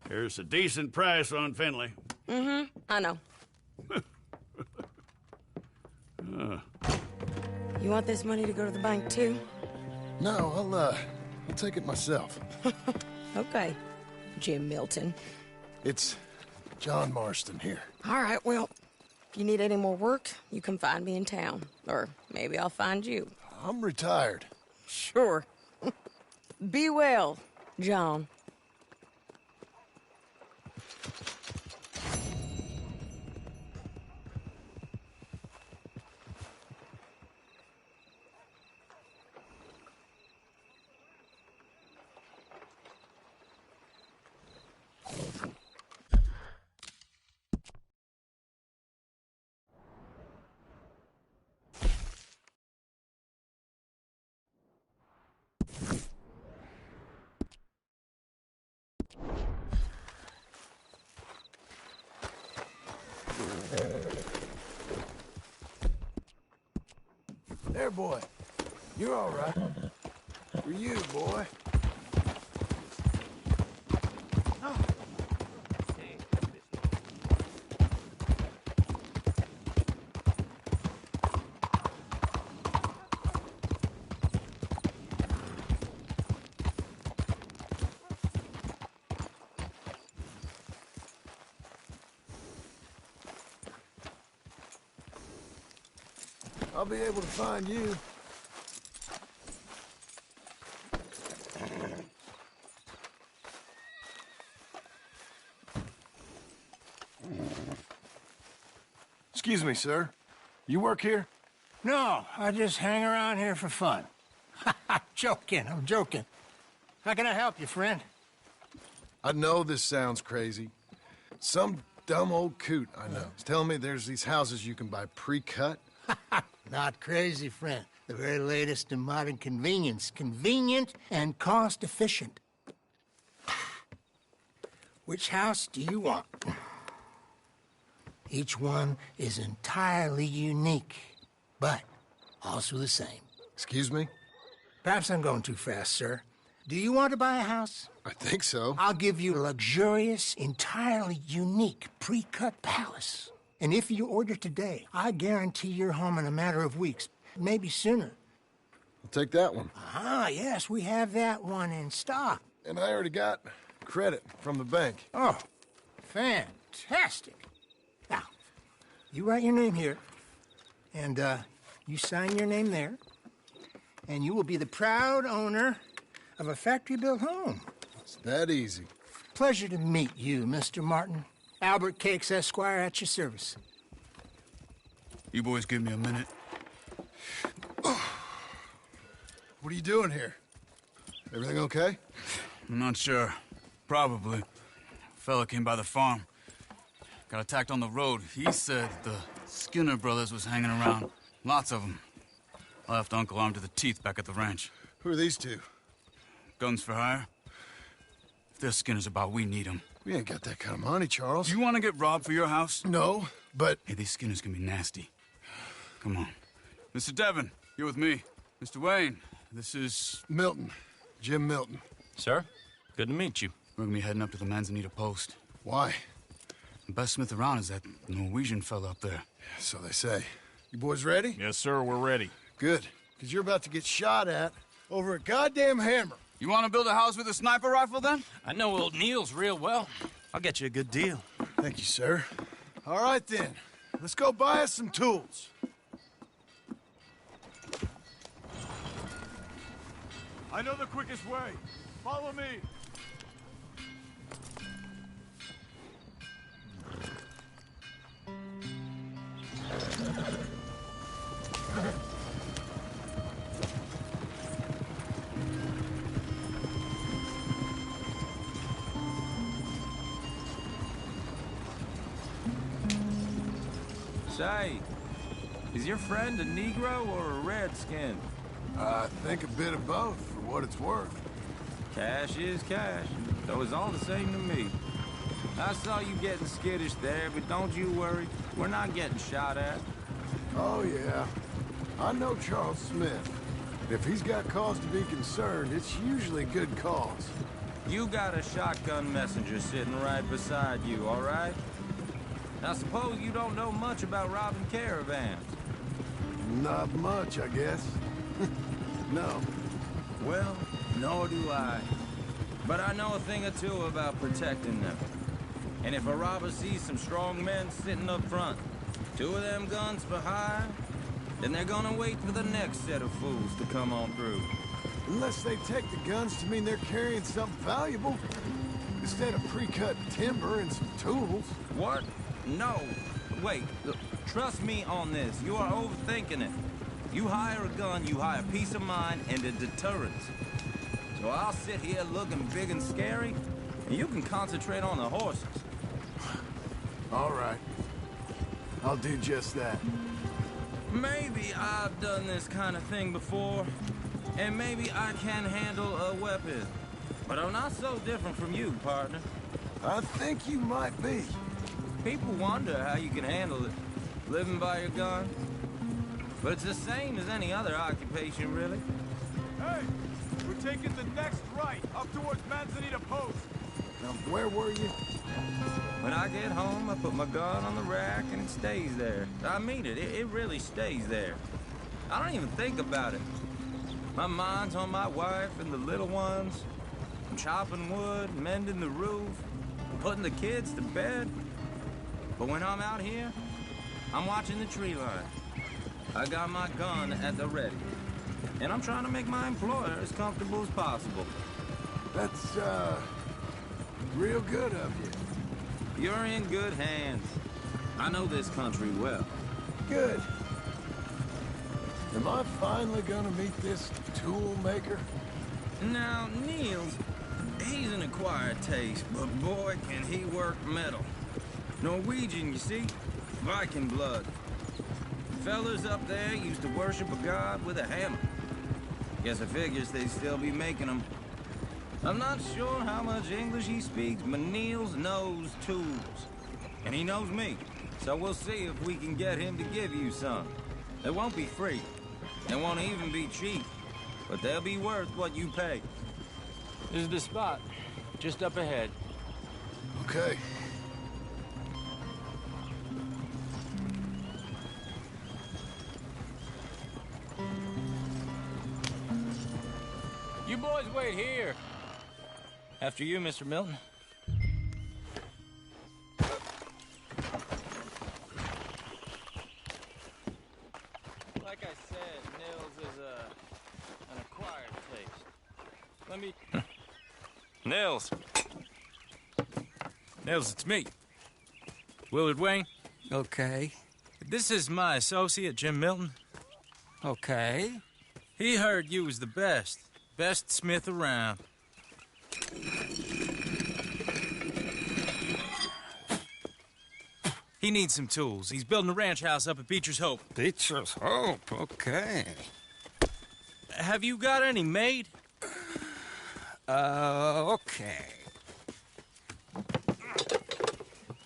Here's a decent price on Finley. Mm-hmm, I know. You want this money to go to the bank, too? No, I'll take it myself. Okay. Jim Milton. It's John Marston here. All right, well, if you need any more work, you can find me in town. Or maybe I'll find you. I'm retired. Sure. Be well, John. There, boy. You're all right. For you, boy. I'll be able to find you. Excuse me, sir. You work here? No, I just hang around here for fun. I'm joking. How can I help you, friend? I know this sounds crazy. Some dumb old coot I know is telling me there's these houses you can buy pre-cut. Not crazy, friend. The very latest in modern convenience. Convenient and cost-efficient. Which house do you want? Each one is entirely unique, but also the same. Excuse me? Perhaps I'm going too fast, sir. Do you want to buy a house? I think so. I'll give you a luxurious, entirely unique, pre-cut palace. And if you order today, I guarantee you're home in a matter of weeks, maybe sooner. I'll take that one. Ah, yes, we have that one in stock. And I already got credit from the bank. Oh, fantastic. Now, you write your name here, and you sign your name there, and you will be the proud owner of a factory-built home. It's that easy. Pleasure to meet you, Mr. Martin. Albert Cakes, Esquire, at your service. You boys give me a minute. What are you doing here? Everything okay? I'm not sure. Probably. A fella came by the farm. Got attacked on the road. He said the Skinner brothers was hanging around. Lots of them. I left Uncle armed to the teeth back at the ranch. Who are these two? Guns for hire. If they're Skinner's about, we need them. We ain't got that kind of money, Charles. You want to get robbed for your house? No, but... Hey, these Skinners can be nasty. Come on. Mr. Devon, you're with me. Mr. Wayne, this is... Milton. Jim Milton. Sir, good to meet you. We're gonna be heading up to the Manzanita Post. Why? The best smith around is that Norwegian fella up there. So they say. You boys ready? Yes, sir, we're ready. Good, because you're about to get shot at over a goddamn hammer. You want to build a house with a sniper rifle, then? I know old Neil's real well. I'll get you a good deal. Thank you, sir. All right, then. Let's go buy us some tools. I know the quickest way. Follow me. Say, is your friend a Negro or a Redskin? I think a bit of both, for what it's worth. Cash is cash, though it's all the same to me. I saw you getting skittish there, but don't you worry. We're not getting shot at. Oh, yeah. I know Charles Smith. If he's got cause to be concerned, it's usually good cause. You got a shotgun messenger sitting right beside you, all right? Now, suppose you don't know much about robbing caravans. Not much, I guess. No. Well, nor do I. But I know a thing or two about protecting them. And if a robber sees some strong men sitting up front, 2 of them guns behind, then they're gonna wait for the next set of fools to come on through. Unless they take the guns to mean they're carrying something valuable. Instead of pre-cut timber and some tools. What? No. Wait, look, trust me on this. You are overthinking it. You hire a gun, you hire peace of mind and a deterrence. So I'll sit here looking big and scary, and you can concentrate on the horses. All right. I'll do just that. Maybe I've done this kind of thing before, and maybe I can handle a weapon. But I'm not so different from you, partner. I think you might be. People wonder how you can handle it, living by your gun. But it's the same as any other occupation, really. Hey, we're taking the next right, up towards Manzanita Post. Now, where were you? When I get home, I put my gun on the rack and it stays there. I mean it, it really stays there. I don't even think about it. My mind's on my wife and the little ones. I'm chopping wood, mending the roof, putting the kids to bed. But when I'm out here, I'm watching the tree line. I got my gun at the ready. And I'm trying to make my employer as comfortable as possible. That's, real good of you. You're in good hands. I know this country well. Good. Am I finally gonna meet this tool maker? Now, Niels, he's an acquired taste, but boy, can he work metal. Norwegian, you see? Viking blood. Fellas up there used to worship a god with a hammer. Guess I figures they'd still be making them. I'm not sure how much English he speaks, but Niels knows tools. And he knows me, so we'll see if we can get him to give you some. They won't be free. They won't even be cheap. But they'll be worth what you pay. This is the spot. Just up ahead. Okay. You boys wait here. After you, Mr. Milton. Like I said, Nils is an acquired taste. Let me... Nils. Nils, it's me. Willard Wayne. Okay. This is my associate, Jim Milton. Okay. He heard you was the best. Best smith around. He needs some tools. He's building a ranch house up at Beecher's Hope. Beecher's Hope, okay. Have you got any made? Okay.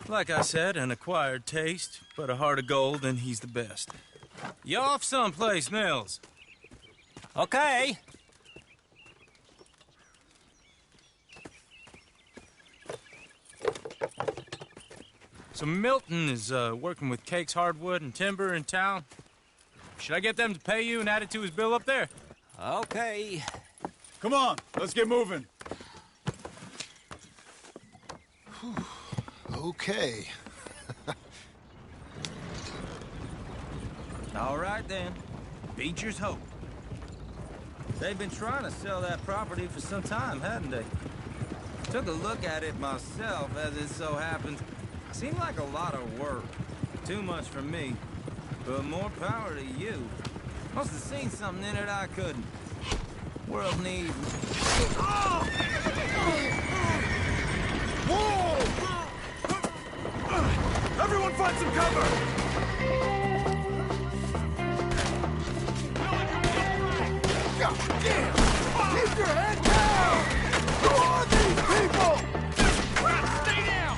Like I said, an acquired taste, but a heart of gold, and he's the best. You off someplace, Nils? Okay. So Milton is working with Cake's Hardwood and Timber in town. Should I get them to pay you and add it to his bill up there? Okay. Come on, let's get moving. Okay. All right, then. Beecher's Hope. They've been trying to sell that property for some time, hadn't they? Took a look at it myself, as it so happens. Seemed like a lot of work. Too much for me. But more power to you. Must have seen something in it I couldn't. World needs... Oh! Whoa! Everyone find some cover! God damn! Keep your head down! Who are these people? Stay down!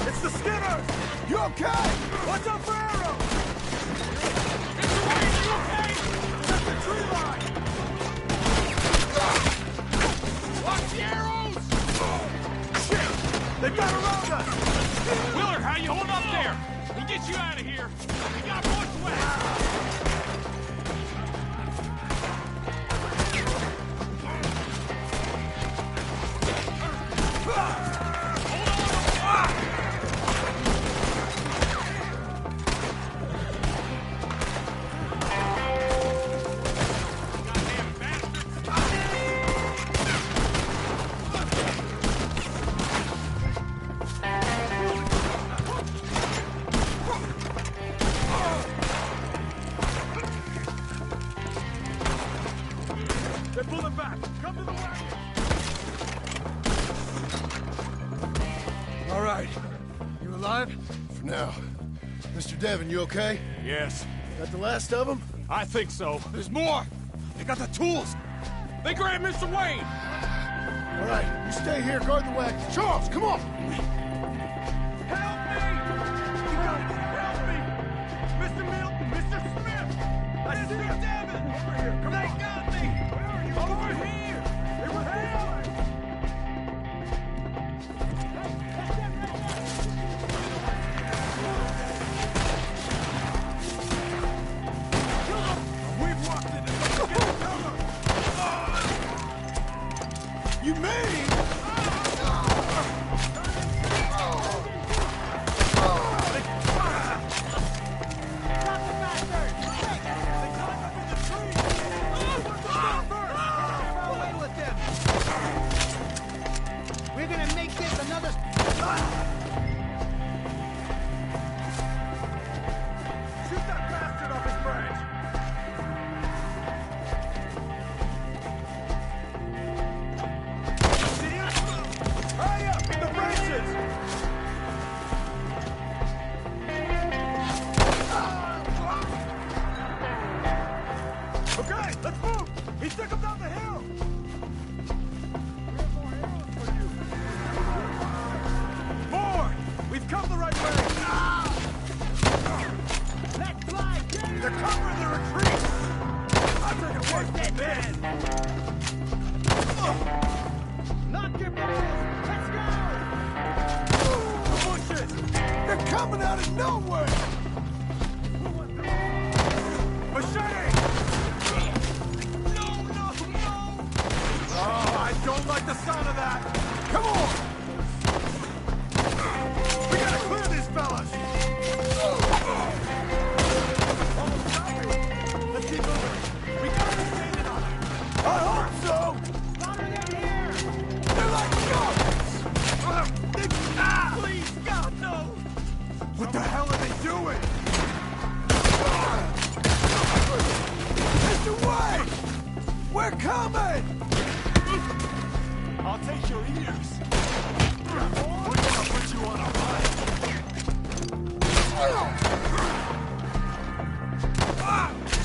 It's the Skinners! You okay? Watch out for arrows! It's the way, you okay? That's the tree line! Watch the arrows! Shit! They've got around us! Willard, how you hold up there? They're pulling back. Come to the wagon. All right. You alive? For now. Mr. Devon, you okay? Yes. That the last of them? I think so. There's more! They got the tools! They grabbed Mr. Wayne! All right, you stay here, guard the wagon. Charles, come on! Help me! You gotta help me! Mr. Milton, Mr. Smith! Mr. Devon! Over here, come on! They got me! Where are you? Over here! They were here! We've walked into this. Get the cover! You mean? We're gonna make this another... Shoot that bastard off his branch! Hurry up! In the branches! Okay, let's move! He took him down the hill! We have more arrows for you. More! We've come the right way! Let's fly, James! They're covering the retreat! I'm taking one for this! Knock your balls! Let's go! The bushes! They're coming out of nowhere! Machete! No! Oh, I don't like the sound of that! Come on! We gotta clear these fellas! Let's keep moving! We gotta be standing on it! I hope so! They're like ghosts! Please, God, no! What the hell are they doing? Mr. White! We're coming! I'll take your ears! We're gonna put you on a ride!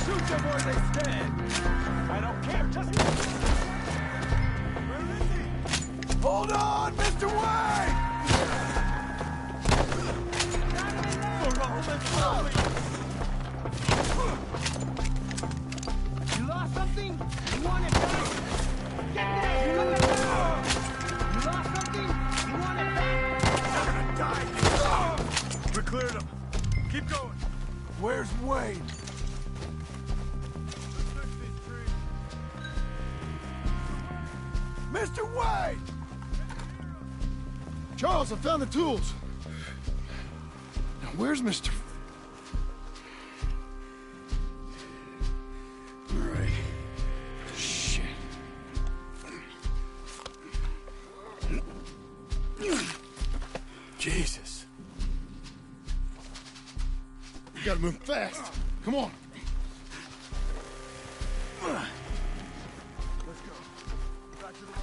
Shoot them where they stand! I don't care, just... Where is he? Hold on, Mr. White! You lost something? You want it back? Get there! Come back! You lost something? You want it back? You're gonna die! We cleared him. Keep going. Where's Wayne? Mr. White! Charles, I found the tools. Now, where's Mr. All right. Shit. Jesus. You gotta move fast. Come on. Let's go. Back to the road.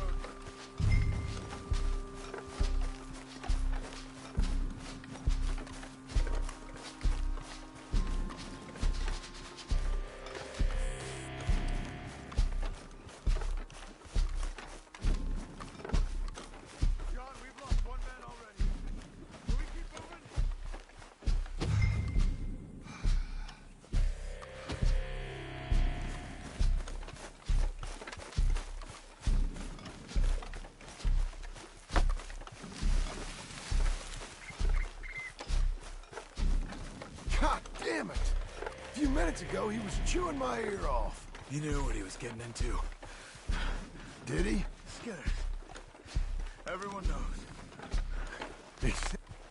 John, we've lost one man already. Can we keep moving? God damn it! A few minutes ago, he was chewing my ear off. He knew what he was getting into. Did he? Skinner. Everyone knows.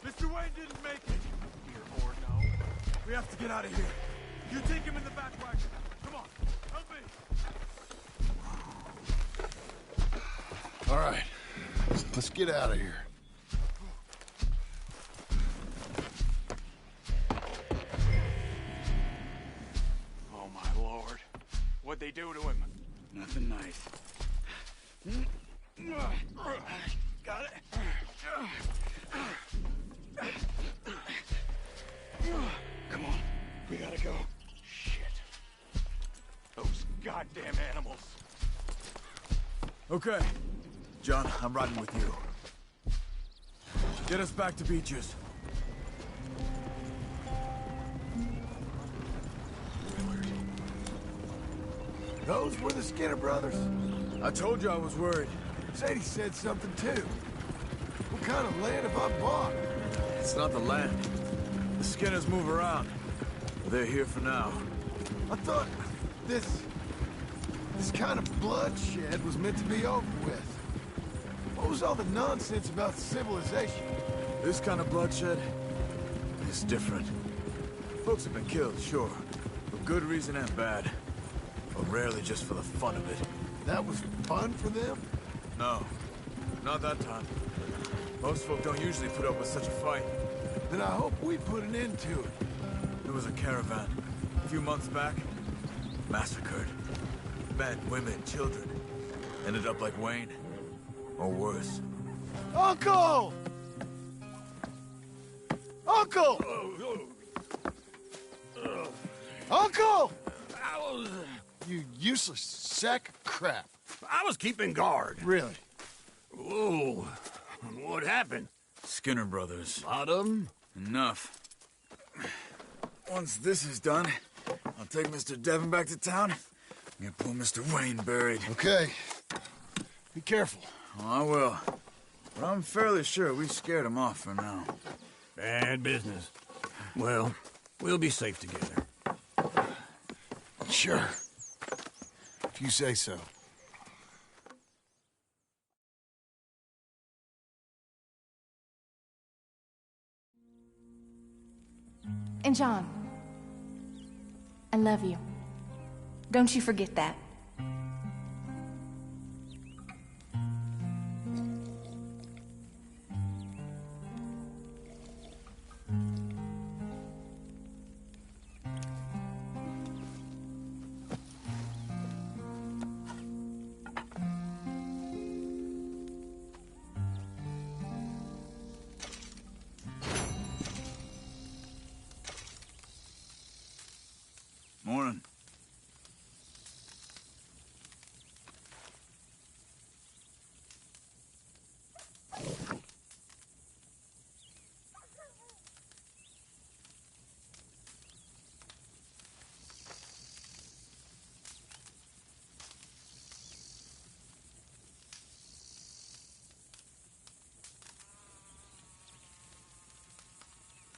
Mr. Wayne didn't make it. Here or no. We have to get out of here. You take him in the back wagon. Come on. Help me. All right. Let's get out of here. Oh, my Lord. What'd they do to him? I Nothing nice. Got it. Come on, we gotta go. Shit. Those goddamn animals. Okay. John, I'm riding with you. Get us back to Beaches. Those were the Skinner brothers? I told you I was worried. Sadie said something too. What kind of land have I bought? It's not the land. The Skinners move around. They're here for now. I thought this kind of bloodshed was meant to be over with. What was all the nonsense about civilization? This kind of bloodshed is different. Folks have been killed, sure. For good reason and bad. But rarely just for the fun of it. That was fun for them? No. Not that time. Most folk don't usually put up with such a fight. Then I hope we put an end to it. There was a caravan, a few months back. Massacred. Men, women, children. Ended up like Wayne. Or worse. Uncle! Uncle! Uncle! You useless sack of crap. I was keeping guard. Really? Whoa. What happened? Skinner brothers. Lot of them? Enough. Once this is done, I'll take Mr. Devon back to town and get poor Mr. Wayne buried. Okay. Be careful. Oh, I will. But I'm fairly sure we scared him off for now. Bad business. Well, we'll be safe together. Sure. If you say so. And John, I love you. Don't you forget that. Morning.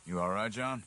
You all right, John?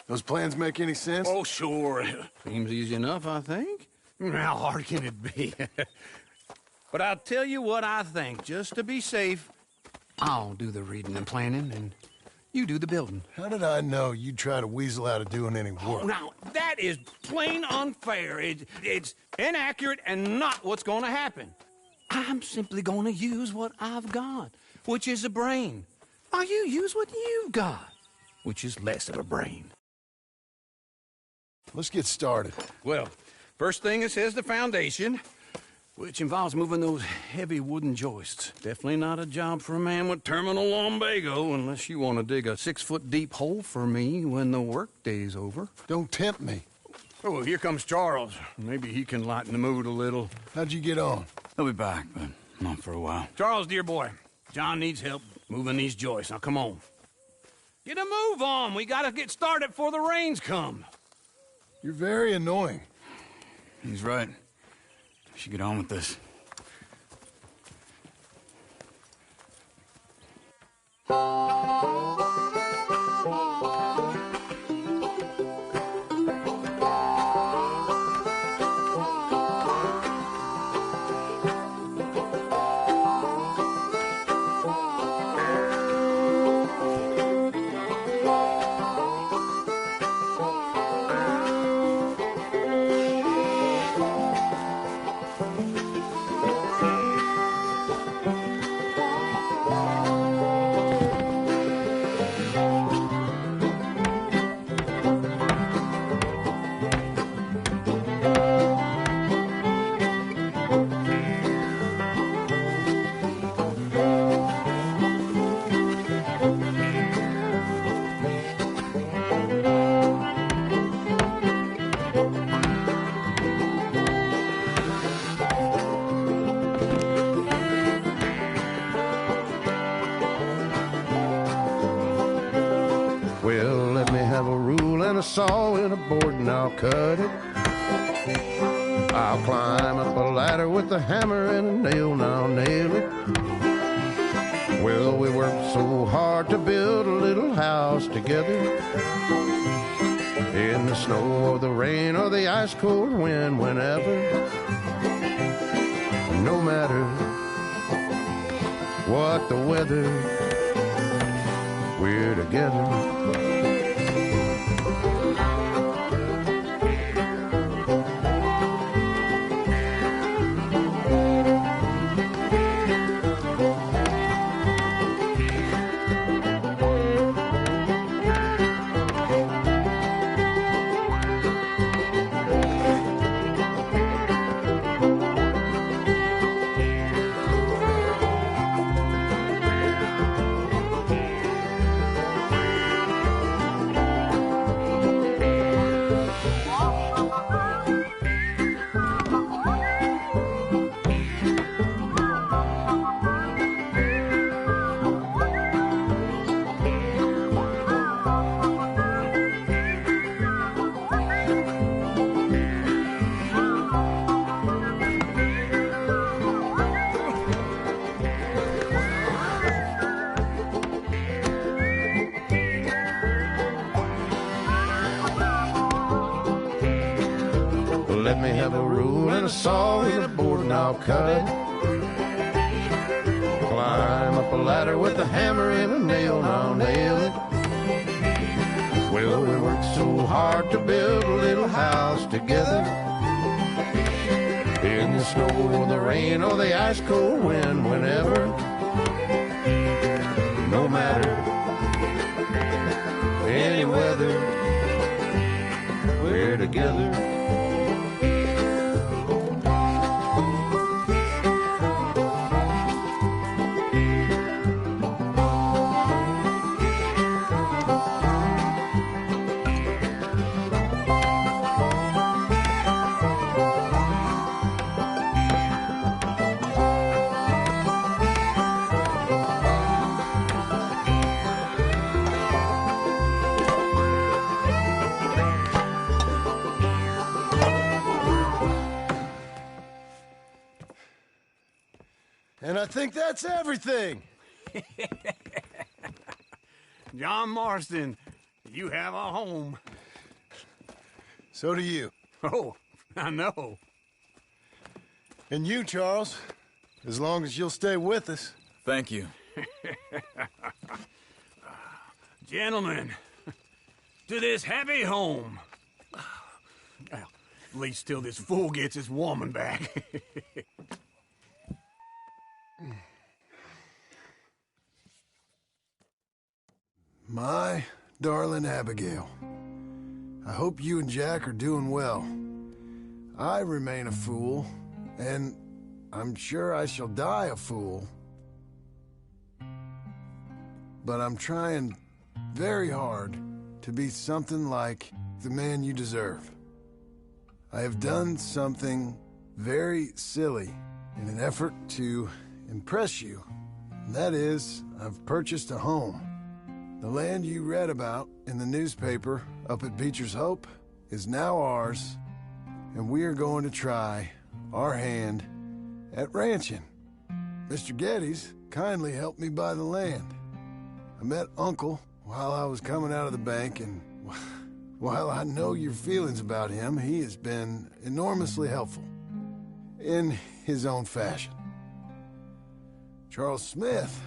Those plans make any sense? Oh, sure. Seems easy enough, I think. How hard can it be? But I'll tell you what I think. Just to be safe, I'll do the reading and planning, and you do the building. How did I know you'd try to weasel out of doing any Oh, work? now, that is plain unfair. It's inaccurate and not what's going to happen. I'm simply going to use what I've got, which is a brain. While you use what you've got, which is less of a brain. Let's get started. Well, first thing it says the foundation, which involves moving those heavy wooden joists. Definitely not a job for a man with terminal lumbago, unless you want to dig a 6-foot deep hole for me when the workday's over. Don't tempt me. Oh, here comes Charles. Maybe he can lighten the mood a little. How'd you get on? He'll be back, but not for a while. Charles, dear boy, John needs help moving these joists. Now, come on. Get a move on. We gotta get started before the rains come. You're very annoying. He's right. We should get on with this. Well, let me have a rule and a saw and a board and I'll cut it. I'll climb up a ladder with a hammer and a nail and I'll nail it. Well, we worked so hard to build a little house together. In the snow or the rain or the ice cold wind, whenever. No matter what the weather, we're together. Let me have a rule and a saw and a board and I'll cut it. Climb up a ladder with a hammer and a nail and I'll nail it. Well, we worked so hard to build a little house together. In the snow or the rain or the ice cold wind, whenever. No matter any weather, we're together. And I think that's everything. John Marston, you have a home. So do you. Oh, I know. And you, Charles. As long as you'll stay with us. Thank you. Gentlemen, to this happy home. Well, at least till this fool gets his woman back. My darling Abigail, I hope you and Jack are doing well. I remain a fool, and I'm sure I shall die a fool. But I'm trying very hard to be something like the man you deserve. I have done something very silly in an effort to impress you. And that is, I've purchased a home. The land you read about in the newspaper up at Beecher's Hope is now ours, and we are going to try our hand at ranching. Mr. Geddes kindly helped me buy the land. I met Uncle while I was coming out of the bank, and while I know your feelings about him, he has been enormously helpful in his own fashion. Charles Smith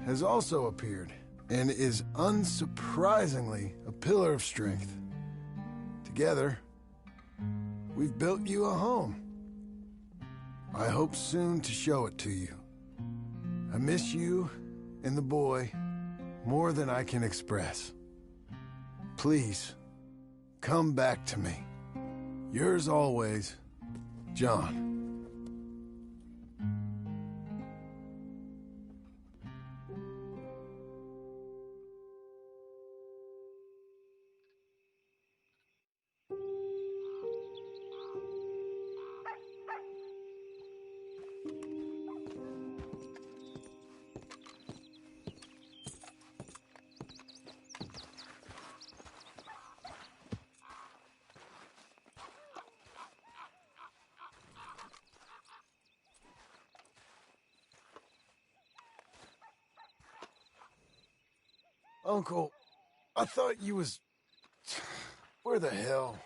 has also appeared and is unsurprisingly a pillar of strength. Together, we've built you a home. I hope soon to show it to you. I miss you and the boy more than I can express. Please, come back to me. Yours always, John. Uncle, I thought you was... Where the hell?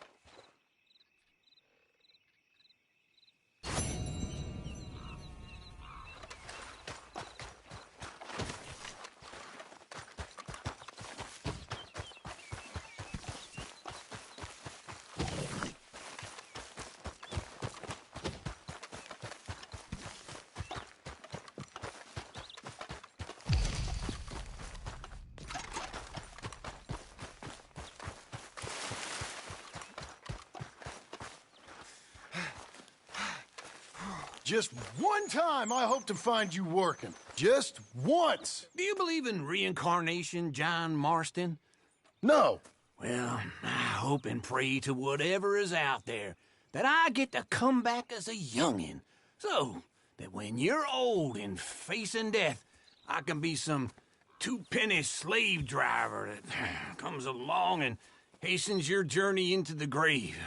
Just one time I hope to find you working. Just once. Do you believe in reincarnation, John Marston? No. Well, I hope and pray to whatever is out there that I get to come back as a youngin', so that when you're old and facing death, I can be some two-penny slave driver that comes along and hastens your journey into the grave.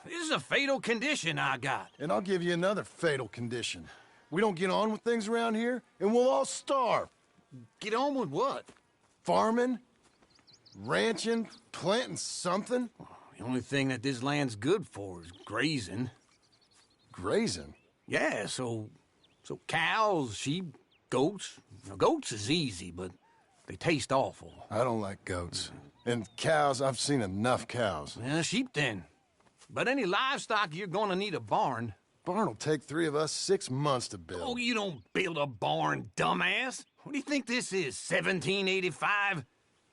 This is a fatal condition I got. And I'll give you another fatal condition. We don't get on with things around here, and we'll all starve. Get on with what? Farming, ranching, planting something. The only thing that this land's good for is grazing. Grazing? Yeah, so cows, sheep, goats. Now, goats is easy, but they taste awful. I don't like goats. And cows, I've seen enough cows. Yeah, sheep then. But any livestock, you're gonna need a barn. Barn will take 3 of us 6 months to build. Oh, you don't build a barn, dumbass. What do you think this is, 1785?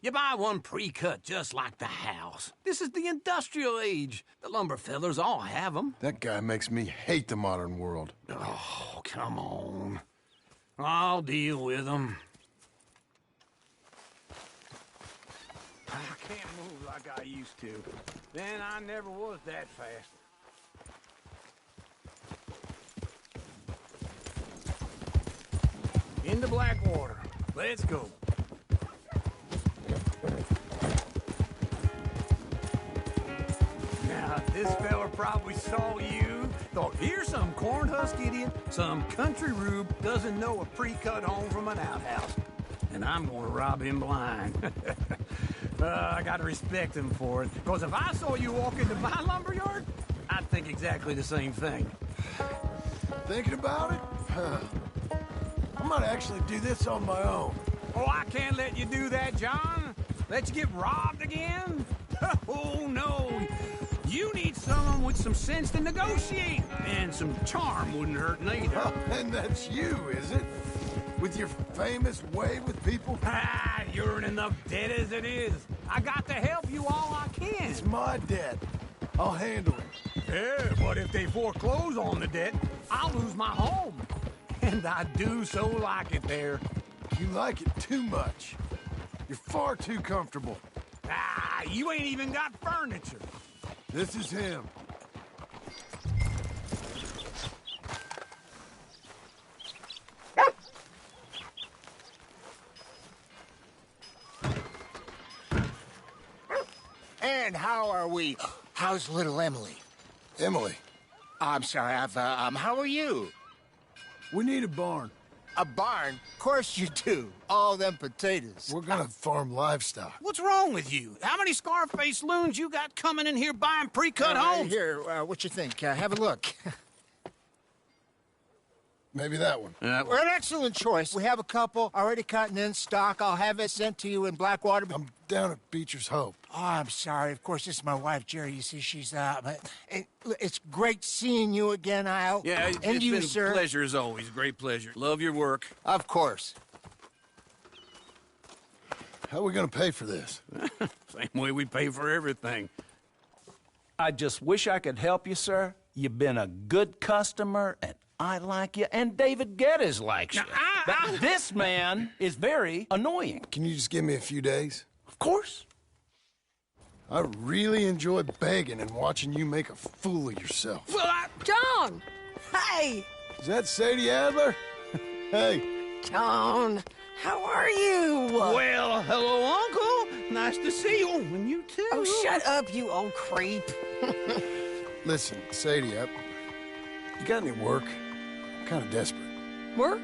You buy one pre-cut just like the house. This is the industrial age. The lumber fellers all have them. That guy makes me hate the modern world. Oh, come on. I'll deal with them. I can't move like I used to. Then I never was that fast. Into Blackwater. Let's go. Now, this fella probably saw you, thought, here's some corn-husk idiot, some country rube doesn't know a pre-cut home from an outhouse. And I'm gonna rob him blind. I gotta respect him for it. Because if I saw you walk into my lumberyard, I'd think exactly the same thing. Thinking about it? Huh. I might actually do this on my own. Oh, I can't let you do that, John. Let you get robbed again? Oh, no. You need someone with some sense to negotiate. And some charm wouldn't hurt neither. And that's you, is it? With your famous way with people? Ah, you're in enough debt as it is. I got to help you all I can. It's my debt. I'll handle it. Yeah, but if they foreclose on the debt, I'll lose my home. And I do so like it there. You like it too much. You're far too comfortable. Ah, you ain't even got furniture. This is him. And how are we? How's little Emily? Emily? I'm sorry, how are you? We need a barn. A barn? Of course you do. All them potatoes. We're gonna farm livestock. What's wrong with you? How many Scarface loons you got coming in here buying pre-cut homes? Here, what you think? Have a look. Maybe that one. We're an excellent choice. We have a couple already cut and in stock. I'll have it sent to you in Blackwater. I'm down at Beecher's Hope. Oh, I'm sorry. Of course, this is my wife, Jerry. You see, she's but it's great seeing you again, Al. Yeah, and it's you, been sir. a pleasure as always. Great pleasure. Love your work. Of course. How are we gonna pay for this? Same way we pay for everything. I just wish I could help you, sir. You've been a good customer, and I like you, and David Geddes likes you. But this man is very annoying. Can you just give me a few days? Of course. I really enjoy begging and watching you make a fool of yourself. Well, John! Hey! Is that Sadie Adler? Hey. John, how are you? Well, hello, Uncle. Nice to see you. And you too. Oh, shut up, you old creep. Listen, Sadie, you got any work? I'm kind of desperate. Work?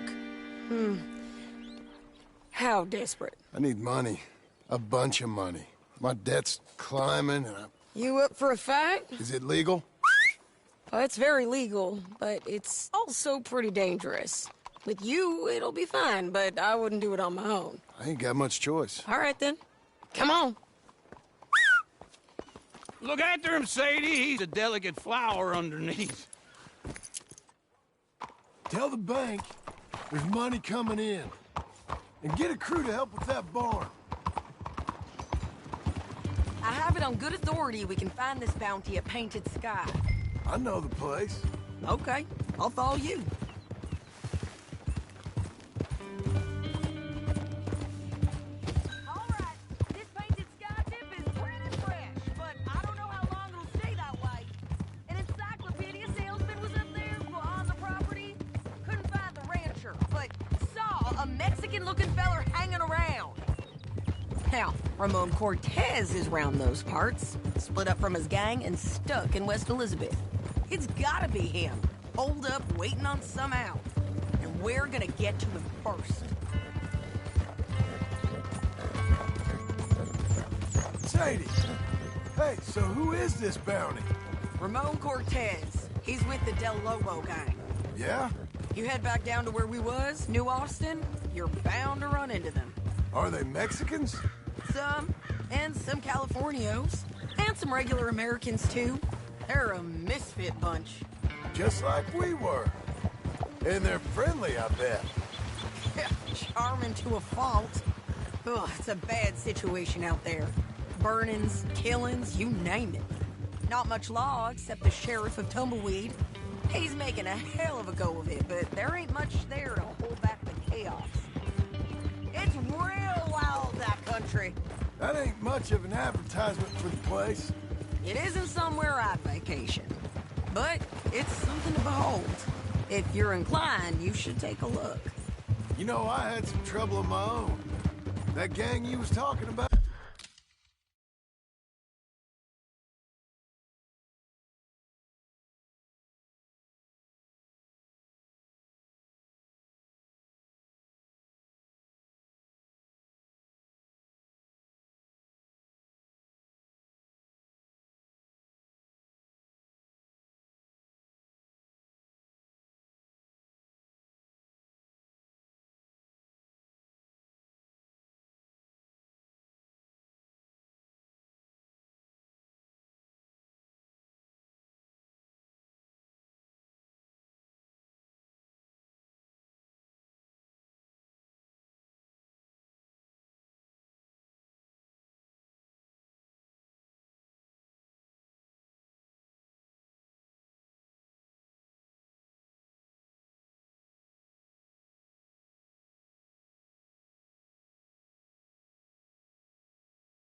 How desperate? I need money. A bunch of money. My debt's climbing and You up for a fight? Is it legal? Well, it's very legal, but it's also pretty dangerous. With you, it'll be fine, but I wouldn't do it on my own. I ain't got much choice. All right, then. Come on. Look after him, Sadie. He's a delicate flower underneath. Tell the bank there's money coming in. And get a crew to help with that barn. I have it on good authority we can find this bounty at Painted Sky. I know the place. Okay, I'll follow you. Now, Ramon Cortez is round those parts, split up from his gang and stuck in West Elizabeth. It's gotta be him, holed up waiting on some out. And we're gonna get to him first. Sadie! Hey, so who is this bounty? Ramon Cortez. He's with the Del Lobo gang. Yeah? You head back down to where we was, New Austin, you're bound to run into them. Are they Mexicans? Some, and some Californios, and some regular Americans, too. They're a misfit bunch. Just like we were. And they're friendly, I bet. Charming to a fault. Ugh, it's a bad situation out there. Burnings, killings, you name it. Not much law except the sheriff of Tumbleweed. He's making a hell of a go of it, but there ain't much there to hold back the chaos. It's real wild, that country. That ain't much of an advertisement for the place. It isn't somewhere I'd vacation, but it's something to behold. If you're inclined, you should take a look. You know, I had some trouble of my own. That gang you was talking about,